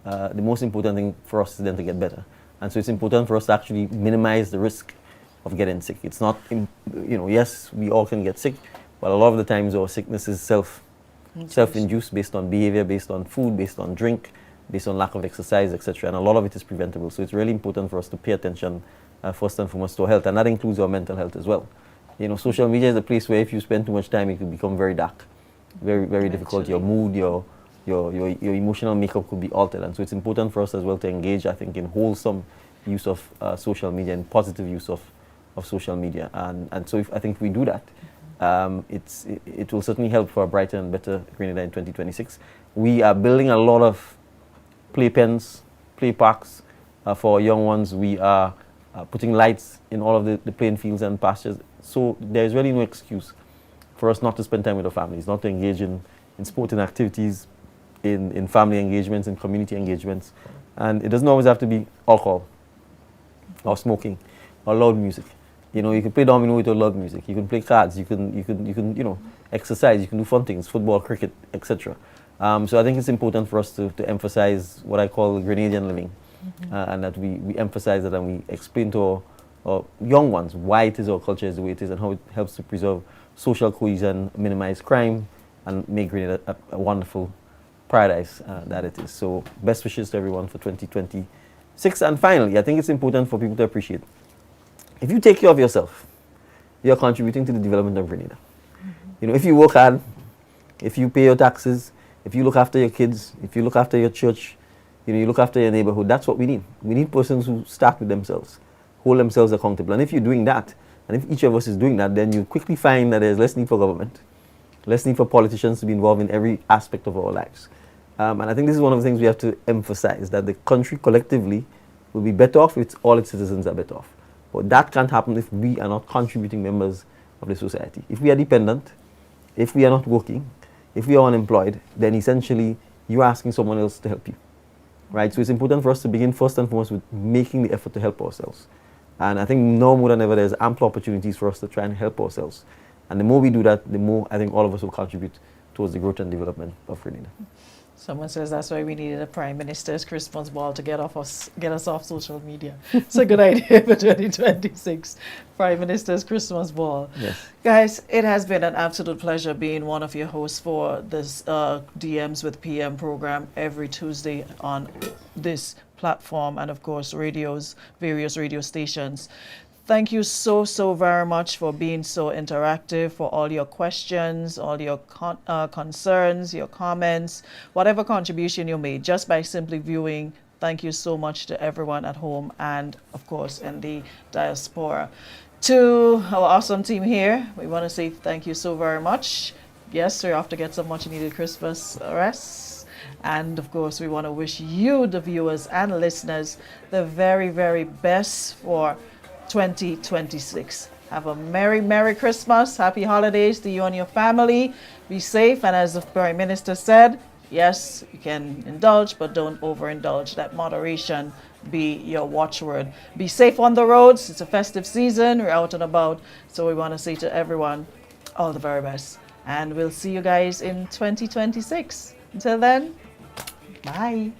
The most important thing for us is then to get better. And so it's important for us to actually minimize the risk of getting sick. It's not, you know, yes, we all can get sick, but a lot of the times our sickness is self-induced based on behavior, based on food, based on drink, based on lack of exercise, etc. And a lot of it is preventable. So it's really important for us to pay attention first and foremost to our health, and that includes our mental health as well. You know, social media is a place where if you spend too much time, it could become very dark, very, very difficult. Your mood, your emotional makeup could be altered. And so it's important for us as well to engage, I think, in wholesome use of social media and positive use of social media. And so I think if we do that, it will certainly help for a brighter and better Grenada in 2026. We are building a lot of playpens, play parks for young ones. We are putting lights in all of the playing fields and pastures. So there's really no excuse for us not to spend time with our families, not to engage in sporting activities, in family engagements, in community engagements. And it doesn't always have to be alcohol or smoking or loud music. You know, you can play domino with loud music. You can play cards. You can you know, exercise. You can do fun things, football, cricket, etc. So I think it's important for us to emphasize what I call Grenadian living, and that we emphasize that and we explain to our young ones why it is our culture is the way it is and how it helps to preserve social cohesion, minimize crime, and make Grenada a wonderful paradise that it is. So best wishes to everyone for 2026. And finally, I think it's important for people to appreciate, if you take care of yourself, you're contributing to the development of Grenada. You know, if you work hard, if you pay your taxes, if you look after your kids, if you look after your church, you know, you look after your neighborhood, that's what we need. We need persons who start with themselves, hold themselves accountable. And if you're doing that, and if each of us is doing that, then you quickly find that there's less need for government, less need for politicians to be involved in every aspect of our lives. And I think this is one of the things we have to emphasize, that the country collectively will be better off if all its citizens are better off. But that can't happen if we are not contributing members of the society. If we are dependent, if we are not working, if we are unemployed, then essentially you're asking someone else to help you, right? So it's important for us to begin first and foremost with making the effort to help ourselves. And I think now more than ever, there's ample opportunities for us to try and help ourselves. And the more we do that, the more I think all of us will contribute towards the growth and development of Grenada. Someone says that's why we needed a Prime Minister's Christmas ball to get us off social media. It's a good idea for 2026, Prime Minister's Christmas ball. Yes. Guys, it has been an absolute pleasure being one of your hosts for this DMs with PM program every Tuesday on this platform and, of course, various radio stations. Thank you so very much for being so interactive, for all your questions, all your concerns, your comments, whatever contribution you made just by simply viewing. Thank you so much to everyone at home and, of course, in the diaspora. To our awesome team here, we want to say thank you so very much. Yes, we're off to get some much needed Christmas rest. And of course, we want to wish you, the viewers and listeners, the very, very best for 2026. Have a Merry, Merry Christmas. Happy holidays to you and your family. Be safe. And as the Prime Minister said, yes, you can indulge, but don't overindulge. That moderation be your watchword. Be safe on the roads. It's a festive season. We're out and about. So we want to say to everyone, all the very best. And we'll see you guys in 2026. Until then, bye.